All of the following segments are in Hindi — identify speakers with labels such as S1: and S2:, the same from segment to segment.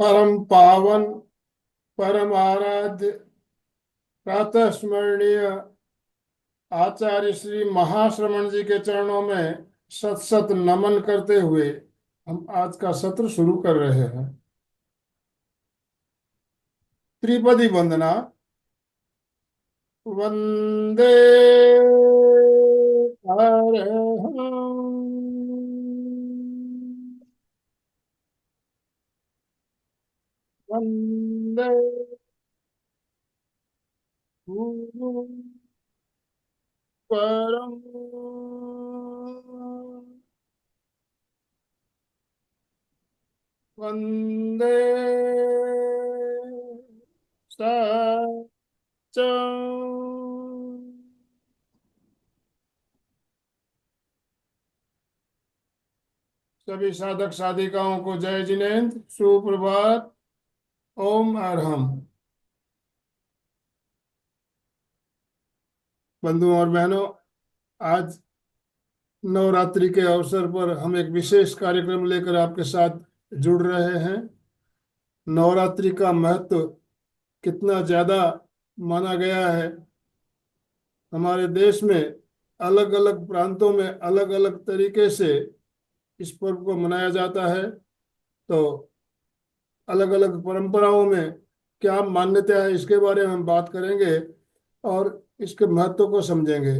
S1: परम पावन परम आराध्य प्रातः स्मरणीय आचार्य श्री महाश्रमण जी के चरणों में सत सत नमन करते हुए हम आज का सत्र शुरू कर रहे हैं। त्रिपदी वंदना। वंदे हरहं। वंदे गुरु परम। वंदे सच्चं। सभी साधक साधिकाओं को जय जिनेन्द्र, सुप्रभात, ओम अरहम। बंधुओं और बहनों, आज नवरात्रि के अवसर पर हम एक विशेष कार्यक्रम लेकर आपके साथ जुड़ रहे हैं। नवरात्रि का महत्व कितना ज्यादा माना गया है। हमारे देश में अलग अलग प्रांतों में अलग अलग तरीके से इस पर्व को मनाया जाता है। तो अलग अलग परंपराओं में क्या मान्यता है, इसके बारे में हम बात करेंगे और इसके महत्व को समझेंगे।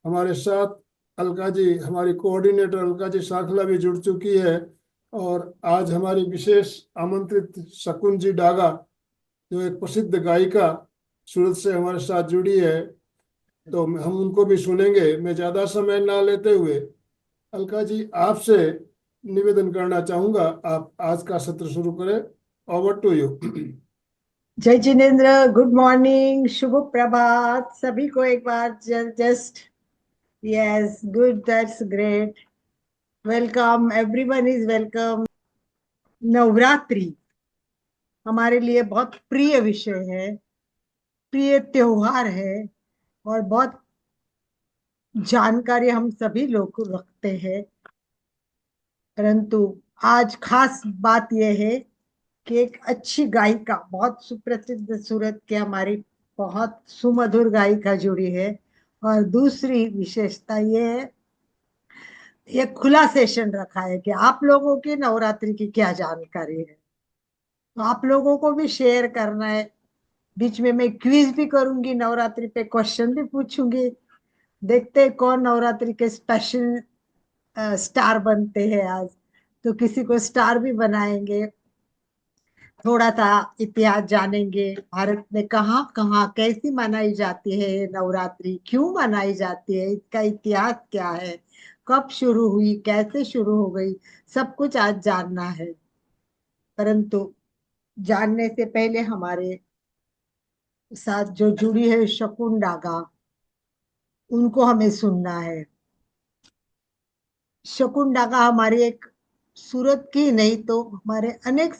S1: हमारे साथ अलका जी, हमारी कोऑर्डिनेटर अलका जी सांखला भी जुड़ चुकी है। और आज हमारी विशेष आमंत्रित शकुन जी डागा, जो एक प्रसिद्ध गायिका सूरत से हमारे साथ जुड़ी है, तो हम उनको भी सुनेंगे। मैं ज्यादा समय ना लेते हुए अलका जी आपसे निवेदन करना चाहूंगा, आप आज का सत्र शुरू करें। Over to you.
S2: जय जिनेन्द्र, गुड मॉर्निंग, शुभ प्रभात सभी को एक बार। Just yes, good, that's great. Welcome, everyone is welcome. Navratri हमारे लिए बहुत प्रिय विषय है, प्रिय त्योहार है और बहुत जानकारी हम सभी लोग रखते हैं। परंतु आज खास बात यह है कि एक अच्छी गायिका, बहुत सुप्रसिद्ध सूरत के हमारी बहुत सुमधुर गायिका जुड़ी है। और दूसरी विशेषता ये है, ये खुला सेशन रखा है कि आप लोगों की नवरात्रि की क्या जानकारी है, तो आप लोगों को भी शेयर करना है। बीच में मैं क्विज भी करूंगी, नवरात्रि पे क्वेश्चन भी पूछूंगी। देखते हैं कौन नवरात्रि के स्पेशल स्टार बनते हैं आज। तो किसी को स्टार भी बनाएंगे। थोड़ा सा इतिहास जानेंगे, भारत में कहाँ कहाँ कैसी मनाई जाती है ये नवरात्रि, क्यों मनाई जाती है, इसका इतिहास क्या है, कब शुरू हुई, कैसे शुरू हो गई, सब कुछ आज जानना है। परंतु जानने से पहले हमारे साथ जो जुड़ी है शकुन डागा, उनको हमें सुनना है। शकुन डागा हमारी एक सूरत की नहीं तो हमारे अनेक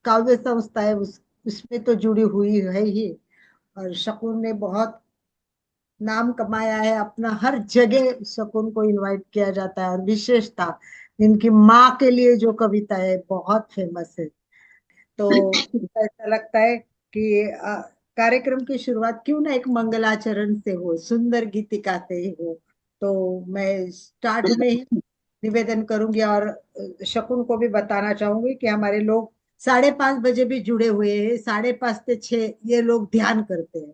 S2: काव्य संस्थाएं उसमें तो जुड़ी हुई है ही। और शकुन ने बहुत नाम कमाया है अपना, हर जगह शकुन को इनवाइट किया जाता है। और विशेषता इनकी माँ के लिए जो कविता है बहुत फेमस है। तो ऐसा लगता है कि कार्यक्रम की शुरुआत क्यों ना एक मंगलाचरण से हो, सुंदर गीतिका से ही हो। तो मैं स्टार्ट में ही निवेदन करूंगी और शकुन को भी बताना चाहूंगी कि हमारे लोग 5:30 बजे भी जुड़े हुए हैं। 5:30 से 6 ये लोग ध्यान करते हैं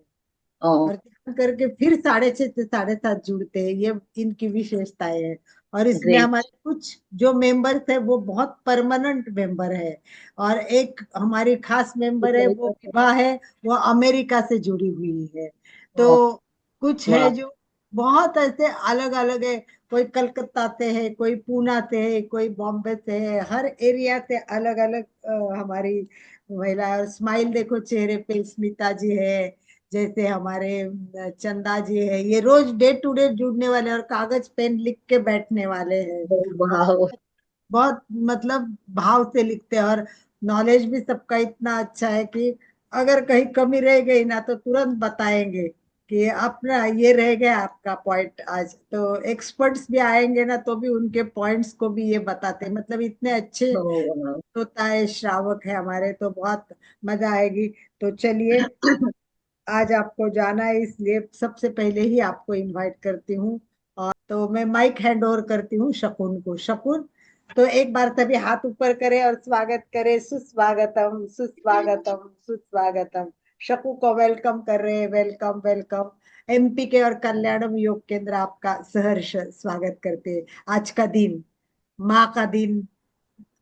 S2: और ध्यान करके फिर 6:30 से 7:30 जुड़ते हैं। ये इनकी विशेषताएं हैं। और इसमें
S3: ग्रेट।
S2: हमारे कुछ जो मेंबर्स है वो बहुत परमानेंट मेंबर है। और एक हमारी खास मेंबर है, वो विभा है, वो अमेरिका से जुड़ी हुई है। तो कुछ है
S3: वाह।
S2: जो बहुत ऐसे अलग अलग है। कोई कलकत्ता से है, कोई पूना से है, कोई बॉम्बे से है, हर एरिया से अलग अलग हमारी महिला। स्माइल देखो चेहरे पे, स्मिता जी है, जैसे हमारे चंदा जी है, ये रोज डे टू डे जुड़ने वाले और कागज पेन लिख के बैठने वाले हैं।
S3: वाह।
S2: बहुत मतलब भाव से लिखते हैं। और नॉलेज भी सबका इतना अच्छा है कि अगर कहीं कमी रह गई ना तो तुरंत बताएंगे। कि अपना ये रह गया आपका पॉइंट। आज तो एक्सपर्ट्स भी आएंगे ना, तो भी उनके पॉइंट्स को भी ये बताते हैं, मतलब इतने अच्छे
S3: तो
S2: होता है, श्रावक है हमारे, तो बहुत मजा आएगी। तो चलिए, आज आपको जाना है, इसलिए सबसे पहले ही आपको इनवाइट करती हूँ। और तो मैं माइक हैंड ओवर करती हूँ शकुन को। शकुन, तो एक बार तभी हाथ ऊपर करे और स्वागत करे, सुस्वागतम सुस्वागतम सुस्वागतम। शकु को वेलकम कर रहे हैं, वेलकम वेलकम। एमपी के और कल्याणम योग केंद्र आपका सहर्ष स्वागत करते हैं। आज का दिन, माँ का दिन,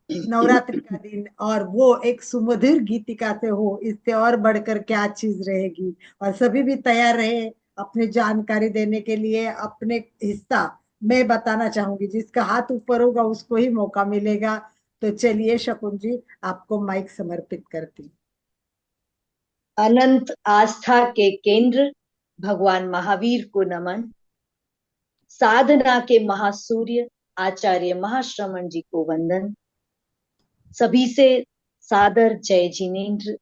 S2: नवरात्रि का दिन, और वो एक सुमधुर गीतिका से हो, इससे और बढ़कर क्या चीज रहेगी। और सभी भी तैयार रहे अपनी जानकारी देने के लिए। अपने हिस्सा मैं बताना चाहूंगी, जिसका हाथ ऊपर होगा उसको ही मौका मिलेगा। तो चलिए शकुन जी, आपको माइक समर्पित करती हूँ।
S3: अनंत आस्था के केंद्र भगवान महावीर को नमन। साधना के महासूर्य आचार्य महाश्रमण जी को वंदन। सभी से सादर जय जिनेन्द्र।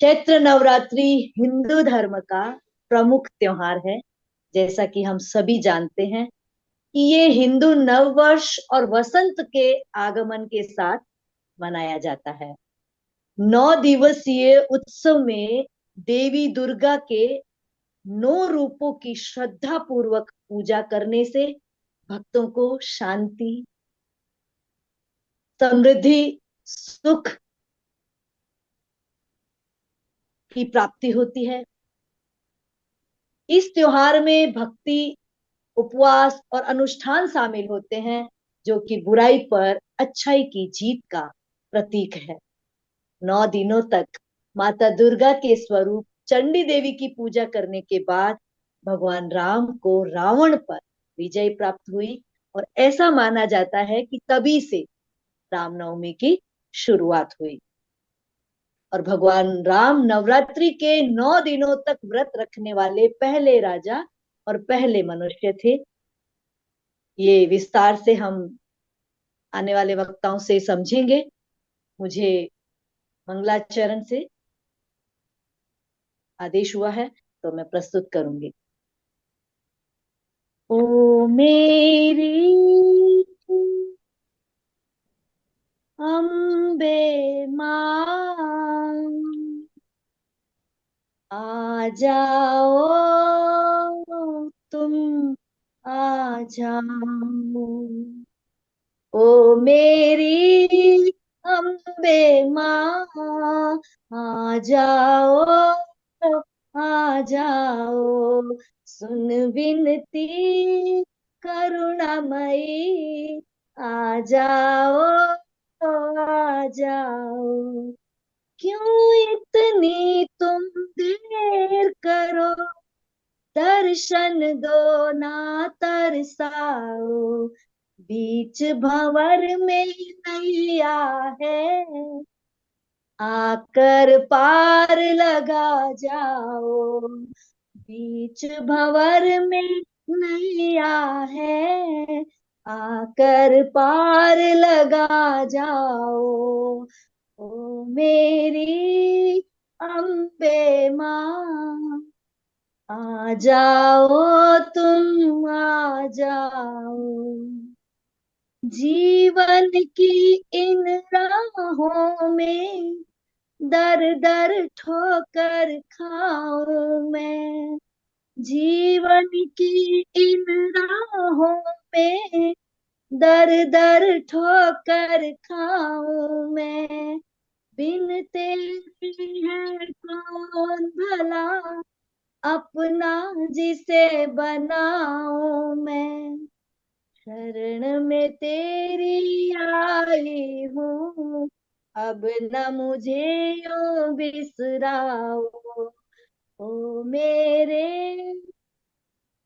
S3: चैत्र नवरात्रि हिंदू धर्म का प्रमुख त्योहार है। जैसा कि हम सभी जानते हैं कि ये हिंदू नववर्ष और वसंत के आगमन के साथ मनाया जाता है। 9 दिवसीय उत्सव में देवी दुर्गा के 9 रूपों की श्रद्धा पूर्वक पूजा करने से भक्तों को शांति, समृद्धि, सुख की प्राप्ति होती है। इस त्योहार में भक्ति, उपवास और अनुष्ठान शामिल होते हैं, जो कि बुराई पर अच्छाई की जीत का प्रतीक है। 9 दिनों तक माता दुर्गा के स्वरूप चंडी देवी की पूजा करने के बाद भगवान राम को रावण पर विजय प्राप्त हुई, और ऐसा माना जाता है कि तभी से रामनवमी की शुरुआत हुई। और भगवान राम नवरात्रि के 9 दिनों तक व्रत रखने वाले पहले राजा और पहले मनुष्य थे। ये विस्तार से हम आने वाले वक्ताओं से समझेंगे। मुझे मंगलाचरण से आदेश हुआ है, तो मैं प्रस्तुत करूंगी। ओ मेरी अम्बे मां, आ जाओ तुम, आ जाओ। ओ मेरी अम्बे मां, आ जाओ, आ जाओ। सुन विनती करुणामयी, आ जाओ, आ जाओ। क्यों इतनी तुम देर करो, दर्शन दो ना तरसाओ। बीच भंवर में नैया है, आकर पार लगा जाओ। बीच भंवर में नैया है, आकर पार लगा जाओ। ओ मेरी अम्बे मां, आ जाओ तुम, आ जाओ। जीवन की इन राहों में दर दर ठोकर खाऊं मैं। जीवन की इन राहों में दर दर ठोकर खाऊं मैं। बिन तेरी है कौन भला, अपना जिसे बनाऊं मैं। शरण में तेरी आई हूँ, अब न मुझे यूं बिसराओ। ओ मेरे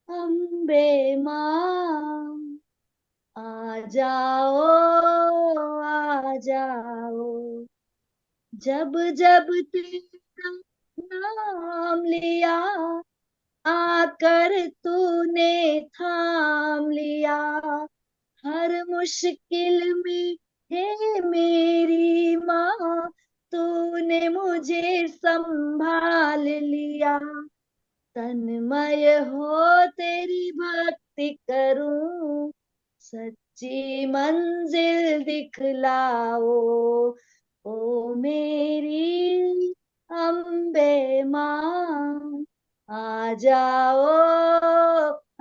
S3: अम्बे मां, आ जाओ, आ जाओ। जब जब तेरा नाम लिया, आकर तूने थाम लिया। हर मुश्किल में हे मेरी माँ, तूने मुझे संभाल लिया, तन्मय हो तेरी भक्ति करूं, सच्ची मंजिल दिखलाओ, ओ मेरी अम्बे माँ, आ जाओ,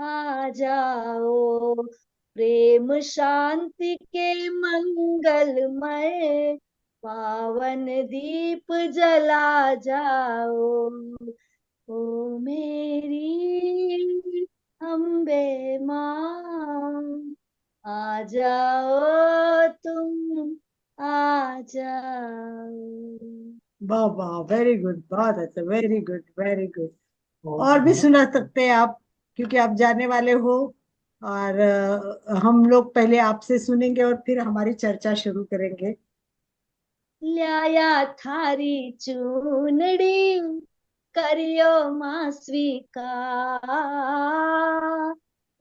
S3: आ जाओ, प्रेम शांति के मंगलमय पावन दीप जला जाओ, ओ मेरी अम्बे माँ, आ जाओ तुम, आ जाओ।
S2: वाह वाह, वेरी गुड, बहुत अच्छा, वेरी गुड, वेरी गुड। और भी सुना सकते हैं आप, क्योंकि आप जाने वाले हो। और हम लोग पहले आपसे सुनेंगे और फिर हमारी चर्चा शुरू करेंगे।
S3: ल्याया थारी चूनड़ी, करियो माँ स्वीकार,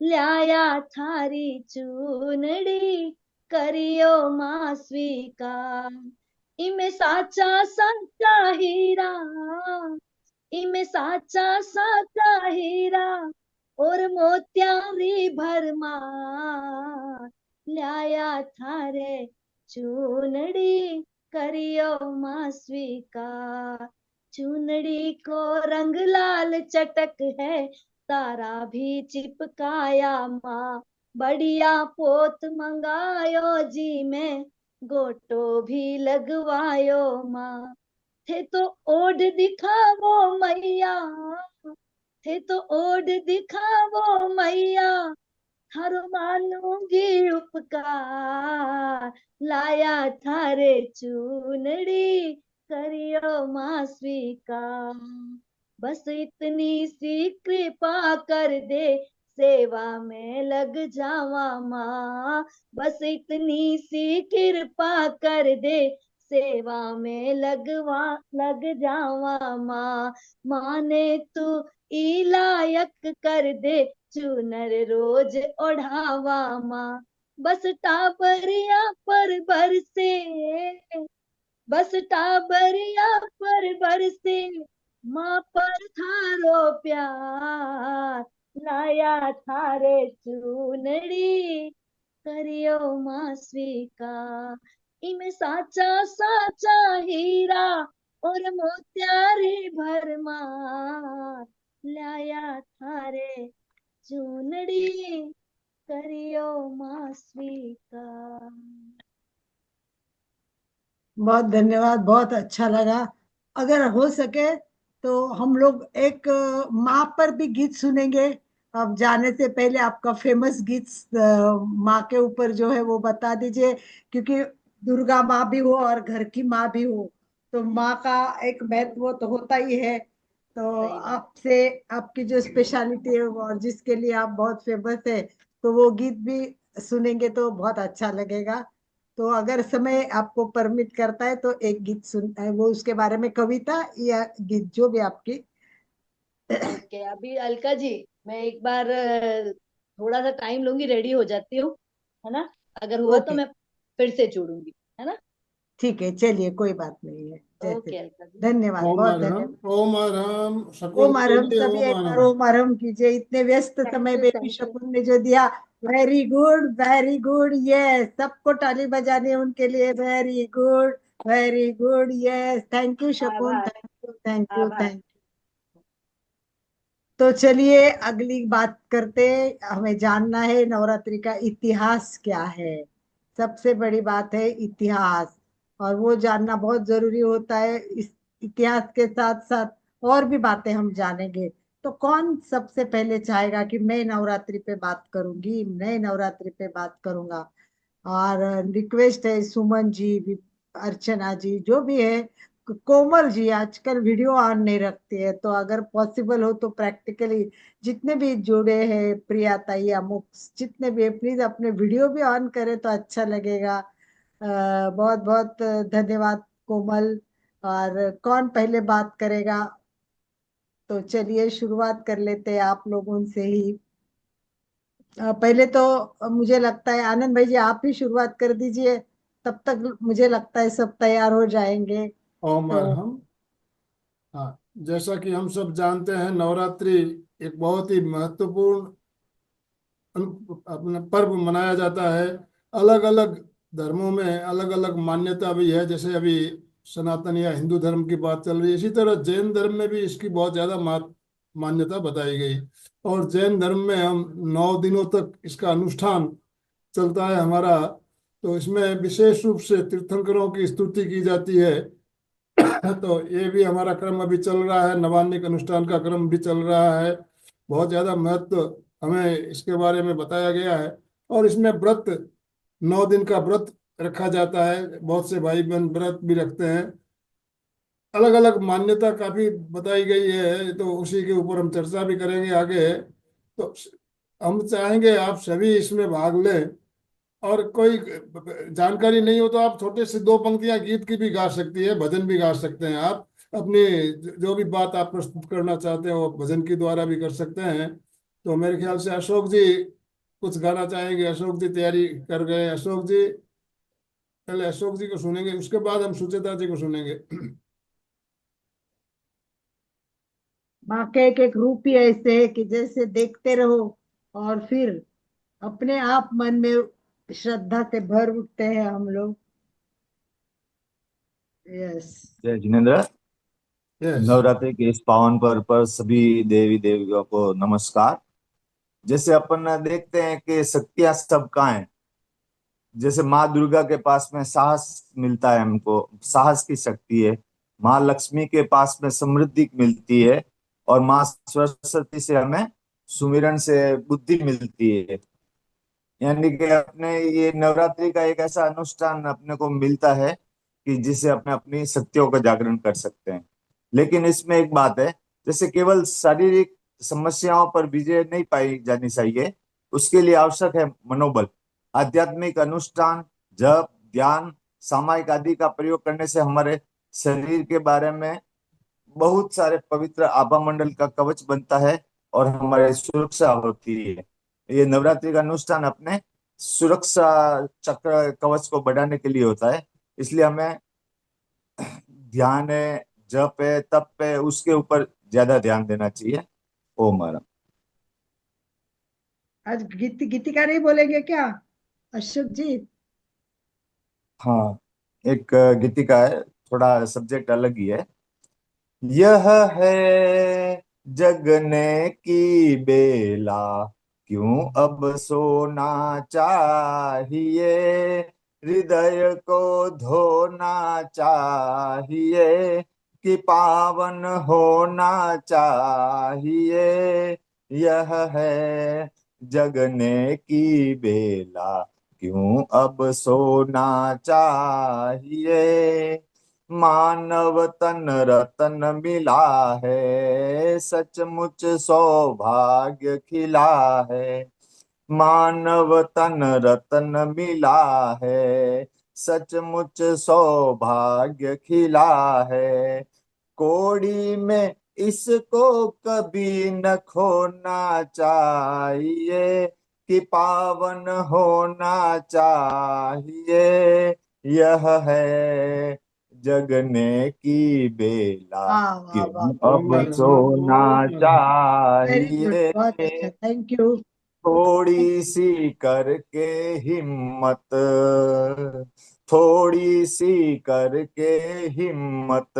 S3: ल्याया थारी चूनड़ी, करियो माँ स्वीकार, इमे साचा साचा हीरा, इमे साचा साचा हीरा, और मोत्यारी भरमार, ल्याया थारे चूनड़ी, करियो माँ स्वीकार, चुनड़ी को रंग लाल चटक है, तारा भी चिपकाया माँ, बढ़िया पोत मंगायो जी में, गोटो भी लगवायो माँ, थे तो ओढ़ दिखावो मैया, थे तो ओढ़ दिखावो मैया, हर मानूंगी उपकार, लाया थारे चूनड़ी, करियो माँ स्वीकार, बस इतनी सी कृपा कर दे, सेवा में लग जावा माँ, बस इतनी सी कृपा कर दे, सेवा में लग जावा माँ, माने तू इलायक कर दे, चूनर रोज ओढ़ावा माँ, बस टाबरिया पर बरसे, बस टाबरिया पर बरसे, माँ पर थारो प्यार, लाया थारे चूनड़ी, करियो माँ स्वीकार, इमे साचा साचा हीरा, और मोत्यारी भरमार, लाया थारे चूनड़ी, करियो माँ स्वीकार।
S2: बहुत धन्यवाद, बहुत अच्छा लगा। अगर हो सके तो हम लोग एक माँ पर भी गीत सुनेंगे। अब जाने से पहले आपका फेमस गीत माँ के ऊपर जो है वो बता दीजिए, क्योंकि दुर्गा माँ भी हो और घर की माँ भी हो, तो माँ का एक महत्व तो होता ही है। तो
S3: सही बात।
S2: आपसे, आपकी जो स्पेशलिटी है और जिसके लिए आप बहुत फेमस है, तो वो गीत भी सुनेंगे तो बहुत अच्छा लगेगा। तो अगर समय आपको परमिट करता है तो एक गीत सुन, वो उसके बारे में कविता या गीत जो भी आपकी।
S3: ठीक है, अभी अलका जी, मैं एक बार थोड़ा सा टाइम लूंगी, रेडी हो जाती हूँ, है ना, अगर हुआ तो
S2: ओके,
S3: मैं फिर से जुड़ूंगी, है ना।
S2: ठीक है, चलिए, कोई बात नहीं है, जैसे।
S3: ओके अलका जी।
S2: धन्यवाद,
S1: ओम
S2: बहुत धन्यवाद।
S1: आराम, ओम आराम, शकुन
S2: ओम आरम,
S1: कीजिए,
S2: सभी
S1: ओम
S2: एक बार
S1: आराम।
S2: ओम आरम कीजिए। इतने व्यस्त समय में भी
S3: थैंक यू।
S2: शकुन ने जो दिया, very good, very good, yes, सबको ताली बजानी है उनके लिए, very good, very good, yes, thank you शकुन,
S3: आभार।
S2: थैंक यू, थैंक यू,
S3: आभार।
S2: थैंक। तो चलिए अगली बात करते। हमें जानना है नवरात्रि का इतिहास क्या है। सबसे बड़ी बात है इतिहास, और वो जानना बहुत जरूरी होता है। इस इतिहास के साथ साथ और भी बातें हम जानेंगे। तो कौन सबसे पहले चाहेगा कि मैं नवरात्रि पे बात करूंगी, मैं नवरात्रि पे बात करूंगा? और रिक्वेस्ट है सुमन जी, अर्चना जी, जो भी है, कोमल जी आजकल वीडियो ऑन नहीं रखती है, तो अगर पॉसिबल हो तो प्रैक्टिकली जितने भी जुड़े हैं, प्रिया ताई, अमुक, जितने भी, प्लीज अपने वीडियो भी ऑन करें तो अच्छा लगेगा। बहुत बहुत धन्यवाद कोमल। और कौन पहले बात करेगा? तो चलिए शुरुआत कर लेते हैं आप लोगों से ही। पहले तो मुझे लगता है आनंद भाई जी आप ही शुरुआत कर दीजिए, तब तक मुझे लगता है सब तैयार हो जाएंगे।
S1: ओम
S2: तो
S1: अरहम। हाँ, जैसा कि हम सब जानते हैं, नवरात्रि एक बहुत ही महत्वपूर्ण अपना पर्व मनाया जाता है। अलग अलग धर्मों में अलग अलग मान्यता भी है। जैसे अभी सनातन या हिंदू धर्म की बात चल रही है, इसी तरह जैन धर्म में भी इसकी बहुत ज्यादा मान्यता बताई गई। और जैन धर्म में हम 9 दिनों तक इसका अनुष्ठान चलता है हमारा। तो इसमें विशेष रूप से तीर्थंकरों की स्तुति की जाती है। तो ये भी हमारा क्रम अभी चल रहा है, नवान्निक अनुष्ठान का क्रम भी चल रहा है। बहुत ज्यादा महत्व हमें इसके बारे में बताया गया है। और इसमें व्रत, 9 दिन का व्रत रखा जाता है। बहुत से भाई बहन व्रत भी रखते हैं। अलग अलग मान्यता काफी बताई गई है, तो उसी के ऊपर हम चर्चा भी करेंगे आगे। तो हम चाहेंगे आप सभी इसमें भाग लें। और कोई जानकारी नहीं हो तो आप छोटे से 2 पंक्तियां गीत की भी गा सकती है, भजन भी गा सकते हैं आप। अपनी जो भी बात आप प्रस्तुत करना चाहते हो वो भजन के द्वारा भी कर सकते हैं। तो मेरे ख्याल से अशोक जी कुछ गाना चाहेंगे। अशोक जी तैयारी कर गए। अशोक जी, पहले अशोक जी को सुनेंगे, उसके बाद हम सुचेता जी को सुनेंगे।
S2: माँ के एक रूप ही ऐसे है कि जैसे देखते रहो और फिर अपने आप मन में श्रद्धा से भर उठते हैं हम लोग। यस।
S4: जय जिनेन्द्र।
S1: यस।
S4: नवरात्रि के इस पावन पर्व पर सभी देवी देवियों को नमस्कार। जैसे अपन देखते हैं कि शक्तियां सबका है। जैसे माँ दुर्गा के पास में साहस मिलता है, हमको साहस की शक्ति है। माँ लक्ष्मी के पास में समृद्धि मिलती है। और माँ सरस्वती से हमें सुमिरन से बुद्धि मिलती है। यानी कि अपने ये नवरात्रि का एक ऐसा अनुष्ठान अपने को मिलता है कि जिससे अपने अपनी शक्तियों का जागरण कर सकते हैं। लेकिन इसमें एक बात है, जैसे केवल शारीरिक समस्याओं पर विजय नहीं पाई जानी चाहिए। उसके लिए आवश्यक है मनोबल। आध्यात्मिक अनुष्ठान, जप, ध्यान, सामायिक आदि का प्रयोग करने से हमारे शरीर के बारे में बहुत सारे पवित्र आभा मंडल का कवच बनता है और हमारी सुरक्षा होती है। ये नवरात्रि का अनुष्ठान अपने सुरक्षा चक्र कवच को बढ़ाने के लिए होता है। इसलिए हमें ध्यान है, जप है, तप है, उसके ऊपर ज्यादा ध्यान देना चाहिए। ओम हरा।
S2: आज गीतिका नहीं बोलेंगे क्या अशोक जी?
S4: हाँ, एक गीतिका है, थोड़ा सब्जेक्ट अलग ही है। यह है जगने की बेला, क्यों अब सोना चाहिए, हृदय को धोना चाहिए, कि पावन होना चाहिए। यह है जगने की बेला, क्यों अब सोना चाहिए। मानव तन रतन मिला है, सचमुच सौभाग्य खिला है। मानव तन रतन मिला है, सचमुच सौभाग्य खिला है। कोड़ी में इसको कभी न खोना चाहिए, कि पावन होना चाहिए। यह है जगने की बेला,
S2: वाह वाह वाह।
S4: क्यों
S1: ओम
S4: अब
S1: अरहम,
S4: सोना
S1: ओम अरहम।
S2: वेरी गुड,
S4: चाहिए।
S2: बहुत अच्छा, थैंक यू।
S4: थोड़ी सी करके हिम्मत, थोड़ी सी करके हिम्मत,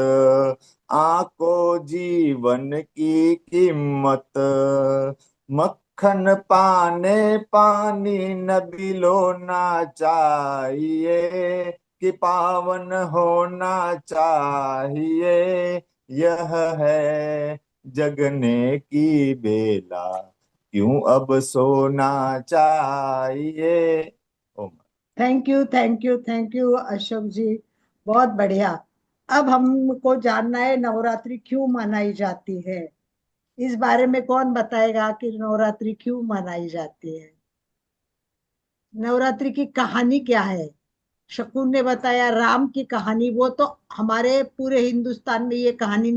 S4: आको जीवन की कीमत। मक्खन पाने पानी न बिलोना चाहिए, कि पावन होना चाहिए। यह है जगने की बेला, क्यों अब सोना चाहिए। ओम।
S2: Thank you thank you thank you Ashok ji, बहुत बढ़िया। अब हमको जानना है नवरात्रि क्यों मनाई जाती है। इस बारे में कौन बताएगा कि नवरात्रि क्यों मनाई जाती है? नवरात्रि की कहानी क्या है? शकुन ने बताया राम की कहानी, वो तो हमारे पूरे हिंदुस्तान में ये कहानी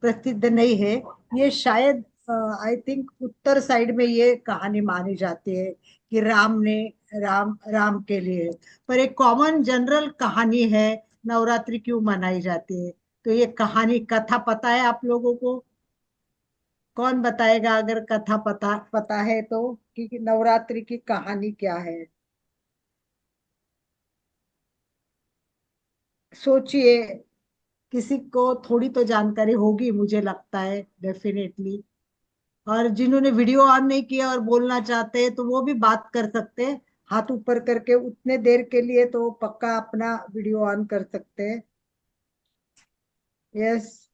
S2: प्रसिद्ध नहीं है। ये शायद आई थिंक उत्तर साइड में ये कहानी मानी जाती है कि राम ने राम राम के लिए। पर एक कॉमन जनरल कहानी है नवरात्रि क्यों मनाई जाती है? तो ये कहानी कथा पता है आप लोगों को? कौन बताएगा अगर कथा पता पता है तो, कि नवरात्रि की कहानी क्या है? सोचिए, किसी को थोड़ी तो जानकारी होगी, मुझे लगता है डेफिनेटली। और जिन्होंने वीडियो ऑन नहीं किया और बोलना चाहते हैं तो वो भी बात कर सकते हैं, हाथ ऊपर करके उतने देर के लिए तो पक्का अपना वीडियो ऑन कर सकते हैं। यस।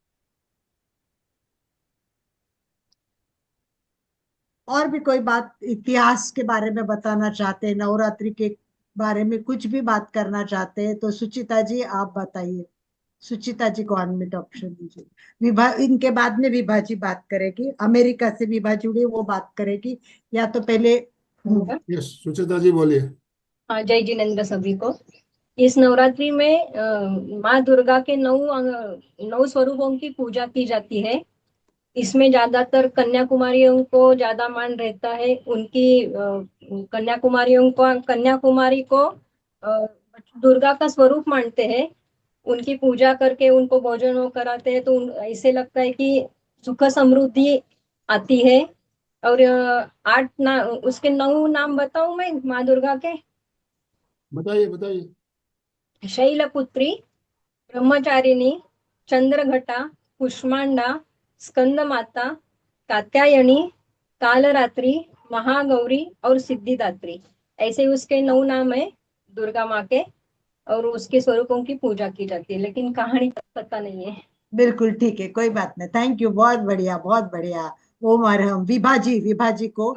S2: और भी कोई बात इतिहास के बारे में बताना चाहते हैं, नवरात्रि के बारे में कुछ भी बात करना चाहते हैं तो सुचिता जी आप बताइए। सुचिता जी को अनम्यूट ऑप्शन दीजिए। विभा इनके बाद में विभा जी बात करेगी, अमेरिका से विभा जुड़ी, वो बात करेगी। या तो पहले
S1: यस, सुचेता जी बोलिए।
S5: हाँ, जय जिनेन्द्र सभी को। इस नवरात्रि में माँ दुर्गा के 9 स्वरूपों की पूजा की जाती है। इसमें ज्यादातर कन्याकुमारियों को ज्यादा मान रहता है। उनकी कन्याकुमारी को दुर्गा का स्वरूप मानते हैं। उनकी पूजा करके उनको भोजन कराते हैं तो ऐसे लगता है कि सुख समृद्धि आती है। और उसके 9 नाम बताऊं मैं माँ दुर्गा के?
S1: बताइए बताइए।
S5: शैलपुत्री, ब्रह्मचारिणी, चंद्रघटा, कुष्मांडा, स्कंदमाता, कात्यायनी, कालरात्रि, महागौरी और सिद्धिदात्री। ऐसे उसके 9 नाम है दुर्गा माँ के। और उसके स्वरूपों की पूजा की जाती है, लेकिन कहानी पता नहीं है।
S2: बिल्कुल ठीक है, कोई बात नहीं। थैंक यू, बहुत बढ़िया बहुत बढ़िया। ओमर हम विभा जी को,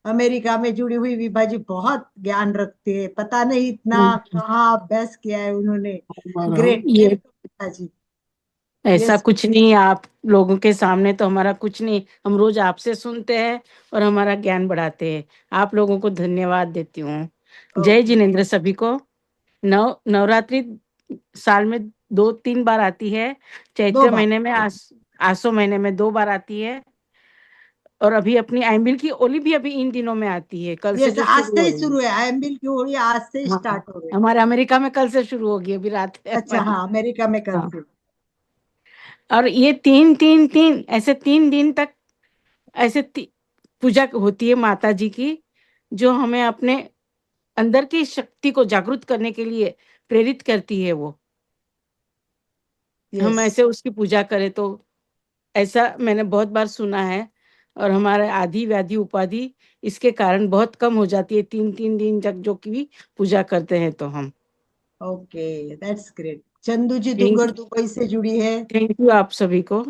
S2: अमेरिका में जुड़ी हुई विभा जी बहुत ज्ञान रखते हैं, पता नहीं इतना कहाँ अभ्यास किया है उन्होंने। ग्रेट
S6: ये
S2: विभा जी।
S6: ऐसा
S2: यस।
S6: कुछ नहीं, आप लोगों के सामने तो हमारा कुछ नहीं, हम रोज आपसे सुनते हैं और हमारा ज्ञान बढ़ाते हैं। आप लोगों को धन्यवाद देती हूँ। जय
S2: ओके।
S6: जिनेन्द्र सभी को। नवरात्रि साल में 2-3 बार आती है।
S2: 2
S6: चैत्र
S2: बार।
S6: महीने में, आसो महीने में 2 बार आती है। और अभी अपनी आइमिल की ओली भी अभी इन दिनों में आती है, कल से
S2: यस,
S6: जो
S2: आज
S6: शुरू
S2: से
S6: हो
S2: ही
S6: रही है।
S2: शुरू है, आईएमबी की होली आज से ही
S6: हाँ,
S2: स्टार्ट हो रही है।
S6: हमारे अमेरिका में कल से शुरू होगी, अभी रात है
S2: अच्छा,
S6: हमारी।
S2: हाँ, अमेरिका में कल
S6: हाँ,
S2: से।
S6: और ये 3 ऐसे 3 दिन तक ऐसे पूजा होती है माता जी की, जो हमें अपने अंदर की शक्ति को जागृत करने के लिए प्रेरित करती है। वो हम
S2: यस।
S6: ऐसे उसकी पूजा करें तो ऐसा मैंने बहुत बार सुना है। और हमारे आदि व्याधि उपाधि इसके कारण बहुत कम हो जाती है 3-3 दिन तक जो कि भी पूजा करते हैं तो हम।
S2: Okay, that's great. Chandu ji
S6: thank
S2: Dungar Dubai से जुड़ी है।
S6: यू आप सभी को।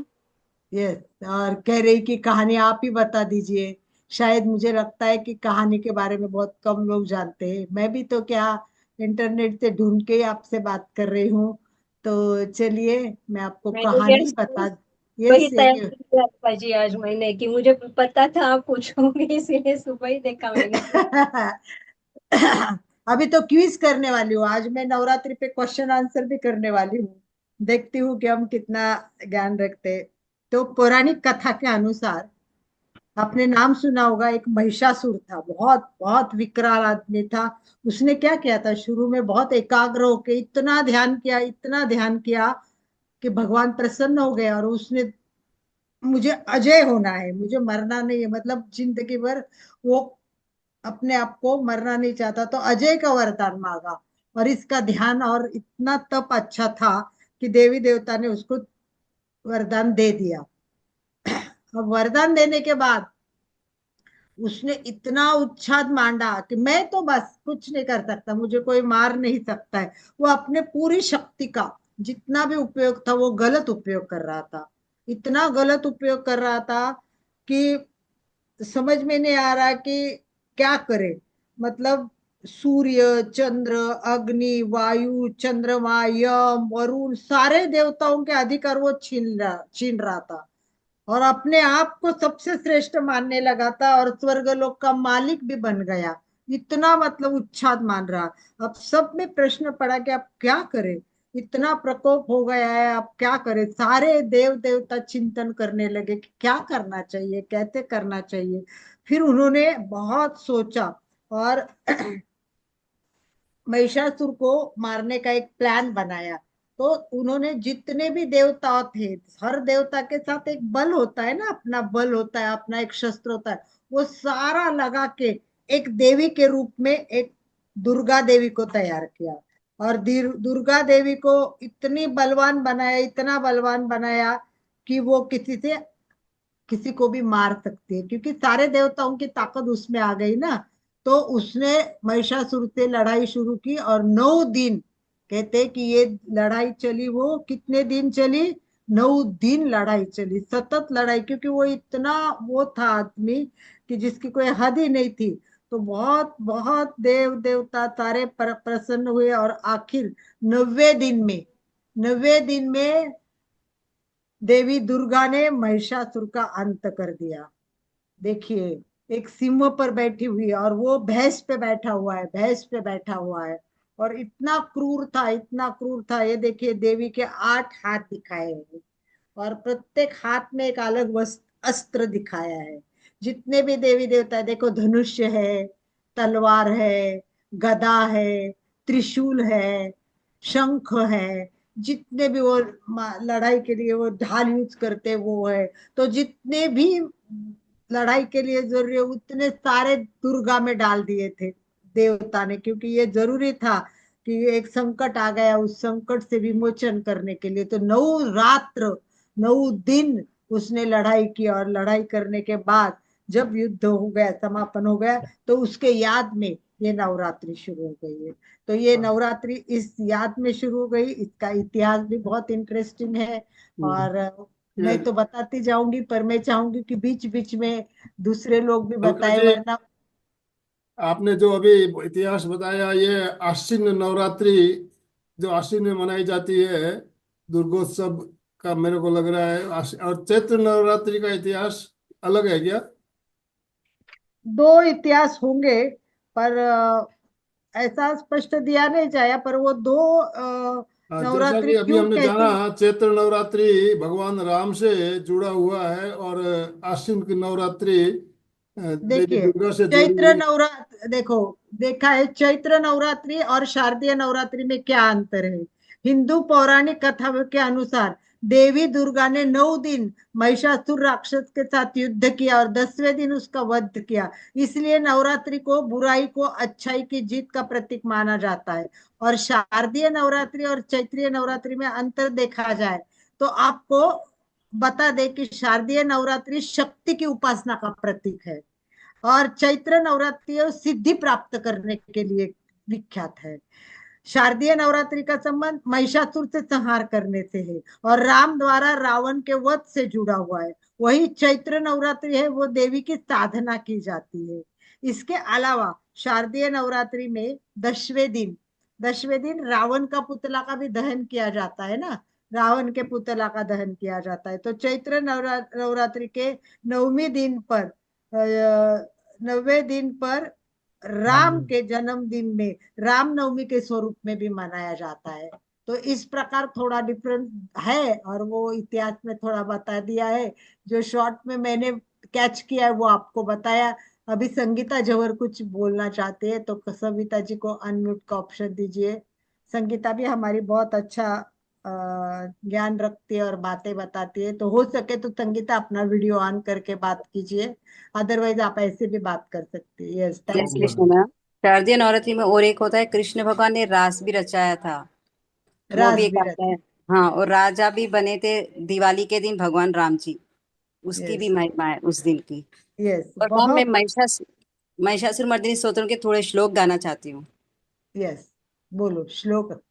S2: यस, और कह रही कि कहानी आप ही बता दीजिए। शायद मुझे लगता है कि कहानी के बारे में बहुत कम लोग जानते हैं, मैं भी तो क्या इंटरनेट से ढूंढ के ही आपसे बात कर रही हूँ। तो चलिए मैं आपको
S5: मैंने
S2: कहानी
S5: यस
S2: बता।
S5: वही
S2: यस।
S5: तैयार किया था जी आज मैंने, कि मुझे पता था आप पूछोगे, इसीलिए सुबह ही देखा मैंने।
S2: अभी तो क्विज करने वाली हूँ आज मैं, नवरात्रि पे क्वेश्चन आंसर भी करने वाली हूँ। देखती हूँ कि हम कितना ज्ञान रखते हैं। तो पौराणिक कथा के अनुसार, आपने नाम सुना होगा, एक महिषासुर था, बहुत बहुत विकराल आदमी था। उसने क्या किया था, शुरू में बहुत एकाग्र होके इतना ध्यान किया कि भगवान प्रसन्न हो गए, और उसने मुझे अजय होना है, मुझे मरना नहीं है, मतलब जिंदगी भर वो अपने आप को मरना नहीं चाहता, तो अजय का वरदान मांगा। और इसका ध्यान और इतना तप अच्छा था कि देवी देवता ने उसको वरदान दे दिया। अब वरदान देने के बाद उसने इतना उच्छाद मांडा कि मैं तो बस कुछ नहीं कर सकता, मुझे कोई मार नहीं सकता है। वो अपने पूरी शक्ति का जितना भी उपयोग था वो गलत उपयोग कर रहा था, इतना गलत उपयोग कर रहा था कि समझ में नहीं आ रहा कि क्या करे। मतलब सूर्य, चंद्र, अग्नि, वायु, चंद्रमा, यम, वरुण, सारे देवताओं के अधिकार वो छीन रहा था, और अपने आप को सबसे श्रेष्ठ मानने लगा था, और स्वर्गलोक का मालिक भी बन गया। इतना मतलब उच्छाद मान रहा। अब सब में प्रश्न पड़ा कि अब क्या करें, इतना प्रकोप हो गया है, अब क्या करें। सारे देव देवता चिंतन करने लगे कि क्या करना चाहिए, कैसे करना चाहिए। फिर उन्होंने बहुत सोचा और महिषासुर को मारने का एक प्लान बनाया। तो उन्होंने जितने भी देवता थे, हर देवता के साथ एक बल होता है ना, अपना बल होता है, अपना एक शस्त्र होता है, वो सारा लगा के एक देवी के रूप में एक दुर्गा देवी को तैयार किया। और दुर्गा देवी को इतनी बलवान बनाया, इतना बलवान बनाया कि वो किसी को भी मार सकती है, क्योंकि सारे देवताओं की ताकत उसमें आ गई ना। तो उसने महिषासुर से लड़ाई शुरू की, और 9 दिन कहते कि ये लड़ाई चली, वो कितने दिन चली, 9 दिन लड़ाई चली, सतत लड़ाई, क्योंकि वो इतना वो था आदमी कि जिसकी कोई हद ही नहीं थी। तो बहुत बहुत देव देवता सारे प्रसन्न हुए, और आखिर 90 दिन में देवी दुर्गा ने महिषासुर का अंत कर दिया। देखिए, एक सिंह पर बैठी हुई है, और वो भैंस पे बैठा हुआ है, भैंस पे बैठा हुआ है, और इतना क्रूर था, इतना क्रूर था। ये देखिए, देवी के 8 हाथ दिखाए हैं, और प्रत्येक हाथ में एक अलग अस्त्र दिखाया है। जितने भी देवी देवता है, देखो, धनुष्य है, तलवार है, गदा है, त्रिशूल है, शंख है, जितने भी वो लड़ाई के लिए वो ढाल यूज करते वो है। तो जितने भी लड़ाई के लिए जरूरी है, उतने सारे दुर्गा में डाल दिए थे देवता ने, क्योंकि ये जरूरी था कि एक संकट आ गया, उस संकट से विमोचन करने के लिए। तो 9 रात्र 9 दिन उसने लड़ाई की, और लड़ाई करने के बाद जब युद्ध हो गया, समापन हो गया, तो उसके याद में ये नवरात्रि शुरू हो गई है। तो ये नवरात्रि इस याद में शुरू हो गई। इसका इतिहास भी बहुत इंटरेस्टिंग है, और
S1: ये
S2: मैं तो बताती जाऊंगी, पर मैं चाहूंगी कि बीच बीच में दूसरे लोग भी
S1: अलका
S2: बताए,
S1: जी,
S2: वरना।
S1: आपने जो अभी इतिहास बताया, ये आश्विन नवरात्रि जो आश्विन में मनाई जाती है, दुर्गोत्सव का मेरे को लग रहा है। और चैत्र नवरात्रि का इतिहास अलग है क्या?
S2: दो इतिहास होंगे, पर ऐसा स्पष्ट दिया नहीं जाया, पर वो दो
S1: जैसा कि
S2: नवरात्रि
S1: अभी
S2: क्यों
S1: हमने जाना,
S2: कैसी।
S1: चैत्र नवरात्रि भगवान राम से जुड़ा हुआ है, और आश्विन की नवरात्रि देवी
S2: देखिए,
S1: दुर्गा से जुड़ी
S2: चैत्र
S1: हुई।
S2: नवरात्र देखो, देखा है चैत्र नवरात्रि और शारदीय नवरात्रि में क्या अंतर है। हिंदू पौराणिक कथा के अनुसार देवी दुर्गा ने 9 दिन महिषासुर राक्षस के साथ युद्ध किया, और 10वें दिन उसका वध किया। इसलिए नवरात्रि को बुराई को अच्छाई की जीत का प्रतीक माना जाता है। और शारदीय नवरात्रि और चैत्रीय नवरात्रि में अंतर देखा जाए, तो आपको बता दे कि शारदीय नवरात्रि शक्ति की उपासना का प्रतीक है, और चैत्र नवरात्रि सिद्धि प्राप्त करने के लिए विख्यात है। शारदीय नवरात्रि का संबंध महिषासुर से संहार करने से है, और राम द्वारा रावण के वध से जुड़ा हुआ है। वही चैत्र नवरात्रि है, वो देवी की साधना की जाती है। इसके अलावा शारदीय नवरात्रि में 10वें दिन रावण का पुतला का भी दहन किया जाता है ना, रावण के पुतला का दहन किया जाता है। तो चैत्र नवरात्रि के 9वें दिन पर 9वें दिन पर राम के जन्मदिन में रामनवमी के स्वरूप में भी मनाया जाता है। तो इस प्रकार थोड़ा डिफरेंस है, और वो इतिहास में थोड़ा बता दिया है। जो शॉर्ट में मैंने कैच किया है वो आपको बताया। अभी संगीता जवर कुछ बोलना चाहते हैं, तो सविता जी को अनम्यूट का ऑप्शन दीजिए। संगीता भी हमारी बहुत अच्छा ज्ञान रखती है और बातें बताती है, तो हो सके तो संगीता अपना वीडियो ऑन करके बात कीजिए, अदरवाइज आप ऐसे भी बात कर सकते हैं। यस,
S7: जय
S2: thank
S7: Shri
S2: you.
S7: Krishna ma'am. शारदीय नवरात्रि में और एक होता है, कृष्ण भगवान ने रास भी रचाया था, वो भी
S2: रास
S7: एक
S2: भी
S7: आता
S2: रच।
S7: है। हाँ, और राजा भी बने थे दिवाली के दिन भगवान राम जी, उसकी भी
S2: यस,
S7: महिमा है उस दिन की।
S2: यस,
S7: और मैम मैं
S2: बहुत।
S7: महिषासुर मर्दिनी स्तोत्र के थोड़े श्लोक गाना चाहती हूँ।
S2: यस, बोलो श्लोक।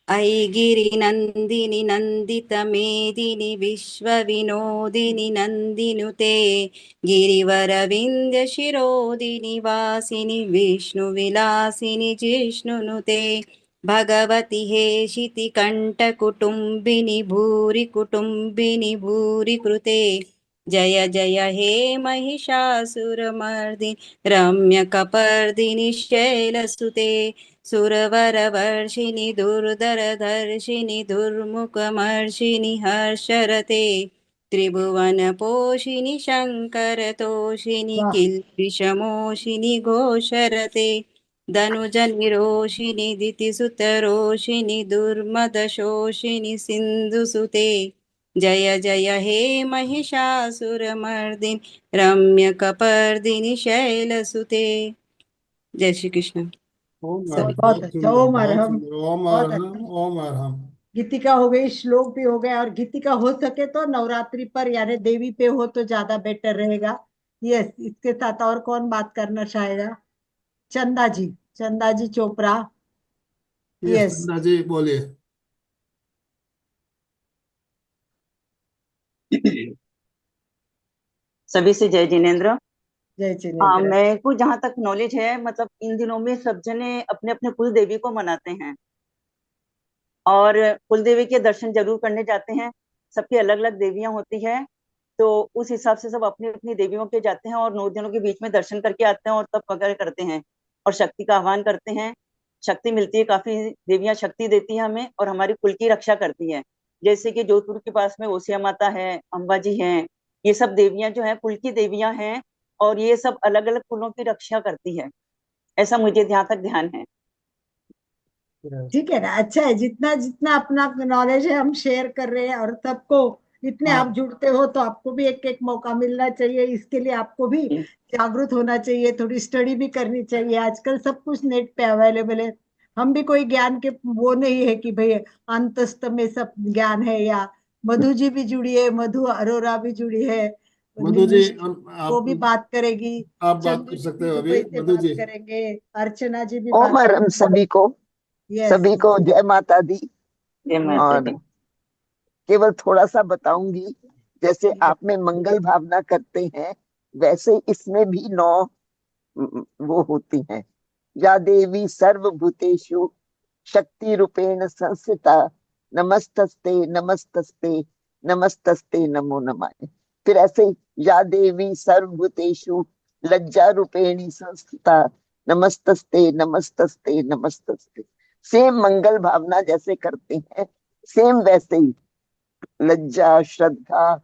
S7: ऐगिरिनन्दिनि नन्दितमेदिनि विश्वविनोदिनि नन्दिनुते गिरिवरविन्द्यशिरोदिनि वासिनि विष्णुविलासिनि जिष्णुनुते भगवति हेशिति कण्ठकुटुम्बिनि भूरि कुटुम्बिनि भूरि कृते जय जय हे महिषासुरमर्दिनि रम्यकपर्दिनि शैलसुते सुरवरवर्षिणि दुर्धरधर्षिणि दुर्मुखमर्षिणि हर्षरते त्रिभुवनपोषिणि शङ्करतोषिणि
S2: वाह।
S7: किल्बिषमोषिणि घोषरते धनुजनिरोषिणि दितिसुतरोषिणि दुर्मदशोषिणि सिन्धुसुते जय जय हे महिषासुरमर्दिनि रम्यकपर्दिनि शैलसुते। जय श्री कृष्ण।
S1: ओम
S7: सभी
S2: बहुत अच्छा, ओम
S1: बहुत
S2: अरहम,
S1: सुंदर। ओम
S2: बहुत
S1: अरहम,
S2: अच्छा।
S1: ओम अरहम।
S2: गीतिका हो गई, श्लोक भी हो गया, और गीतिका हो सके तो नवरात्रि पर यानी देवी पे हो तो ज्यादा बेटर रहेगा। यस, इसके साथ और कौन बात करना चाहेगा? चंदा जी, चंदा जी चोपड़ा।
S1: यस
S2: यस,
S1: चंदा जी बोलिए।
S8: सभी से जय जिनेन्द्र।
S2: जय जिनेन्द्र।
S8: मेरे को जहाँ तक नॉलेज है, मतलब इन दिनों में सब जने अपने अपने कुल देवी को मनाते हैं और कुल देवी के दर्शन जरूर करने जाते हैं। सबकी अलग अलग देवियां होती है, तो उस हिसाब से सब अपनी अपनी देवियों के जाते हैं और 9 दिनों के बीच में दर्शन करके आते हैं और तप वगैरह करते हैं और शक्ति का आह्वान करते हैं। शक्ति मिलती है, काफी देवियां शक्ति देती है हमें और हमारी कुल की रक्षा करती है। जैसे कि जोधपुर के पास में ओसिया माता है, अम्बा जी हैं, ये सब देवियां जो है कुल की देवियां हैं और ये सब अलग अलग कुलों की रक्षा करती है, ऐसा मुझे जहाँ तक ध्यान है।
S2: ठीक है ना, अच्छा है, जितना जितना अपना नॉलेज है हम शेयर कर रहे हैं, और सबको इतने आप
S1: हाँ
S2: जुड़ते हो तो आपको भी एक एक मौका मिलना चाहिए। इसके लिए आपको भी जागरूक होना चाहिए, थोड़ी स्टडी भी करनी चाहिए। आजकल सब कुछ नेट पे अवेलेबल है। हम भी कोई ज्ञान के वो नहीं है कि भाई अंतस्थ में सब ज्ञान है। या मधु जी भी जुड़ी है, मधु अरोरा भी जुड़ी है,
S1: मधु जी
S2: वो भी बात करेगी।
S1: आप बात
S2: चंदू
S1: कर
S2: जी
S1: सकते
S2: भी
S1: हो अभी
S2: दुबई से
S1: मधु
S2: बात
S1: जी।
S2: करेंगे, अर्चना जी भी
S9: ओम
S2: बात
S9: हरम सभी को,
S2: यस।
S9: सभी को जय माता दी।
S8: जय माता
S9: और
S8: दी।
S9: केवल थोड़ा सा बताऊंगी, जैसे आप में मंगल भावना करते हैं वैसे इसमें भी 9 वो होती हैं। या देवी सर्वभूतेषु शक्ति रूपेण संस्थिता नमस्तस्ते नमस्तस्ते नमस्तस्ते नमो नमः। फिर ऐसे ही, या देवी सर्वभूतेषु लज्जा रूपेणी संस्थिता नमस्तस्ते नमस्तस्ते नमस्तस्ते। सेम मंगल भावना जैसे करते हैं, सेम वैसे ही लज्जा, श्रद्धा,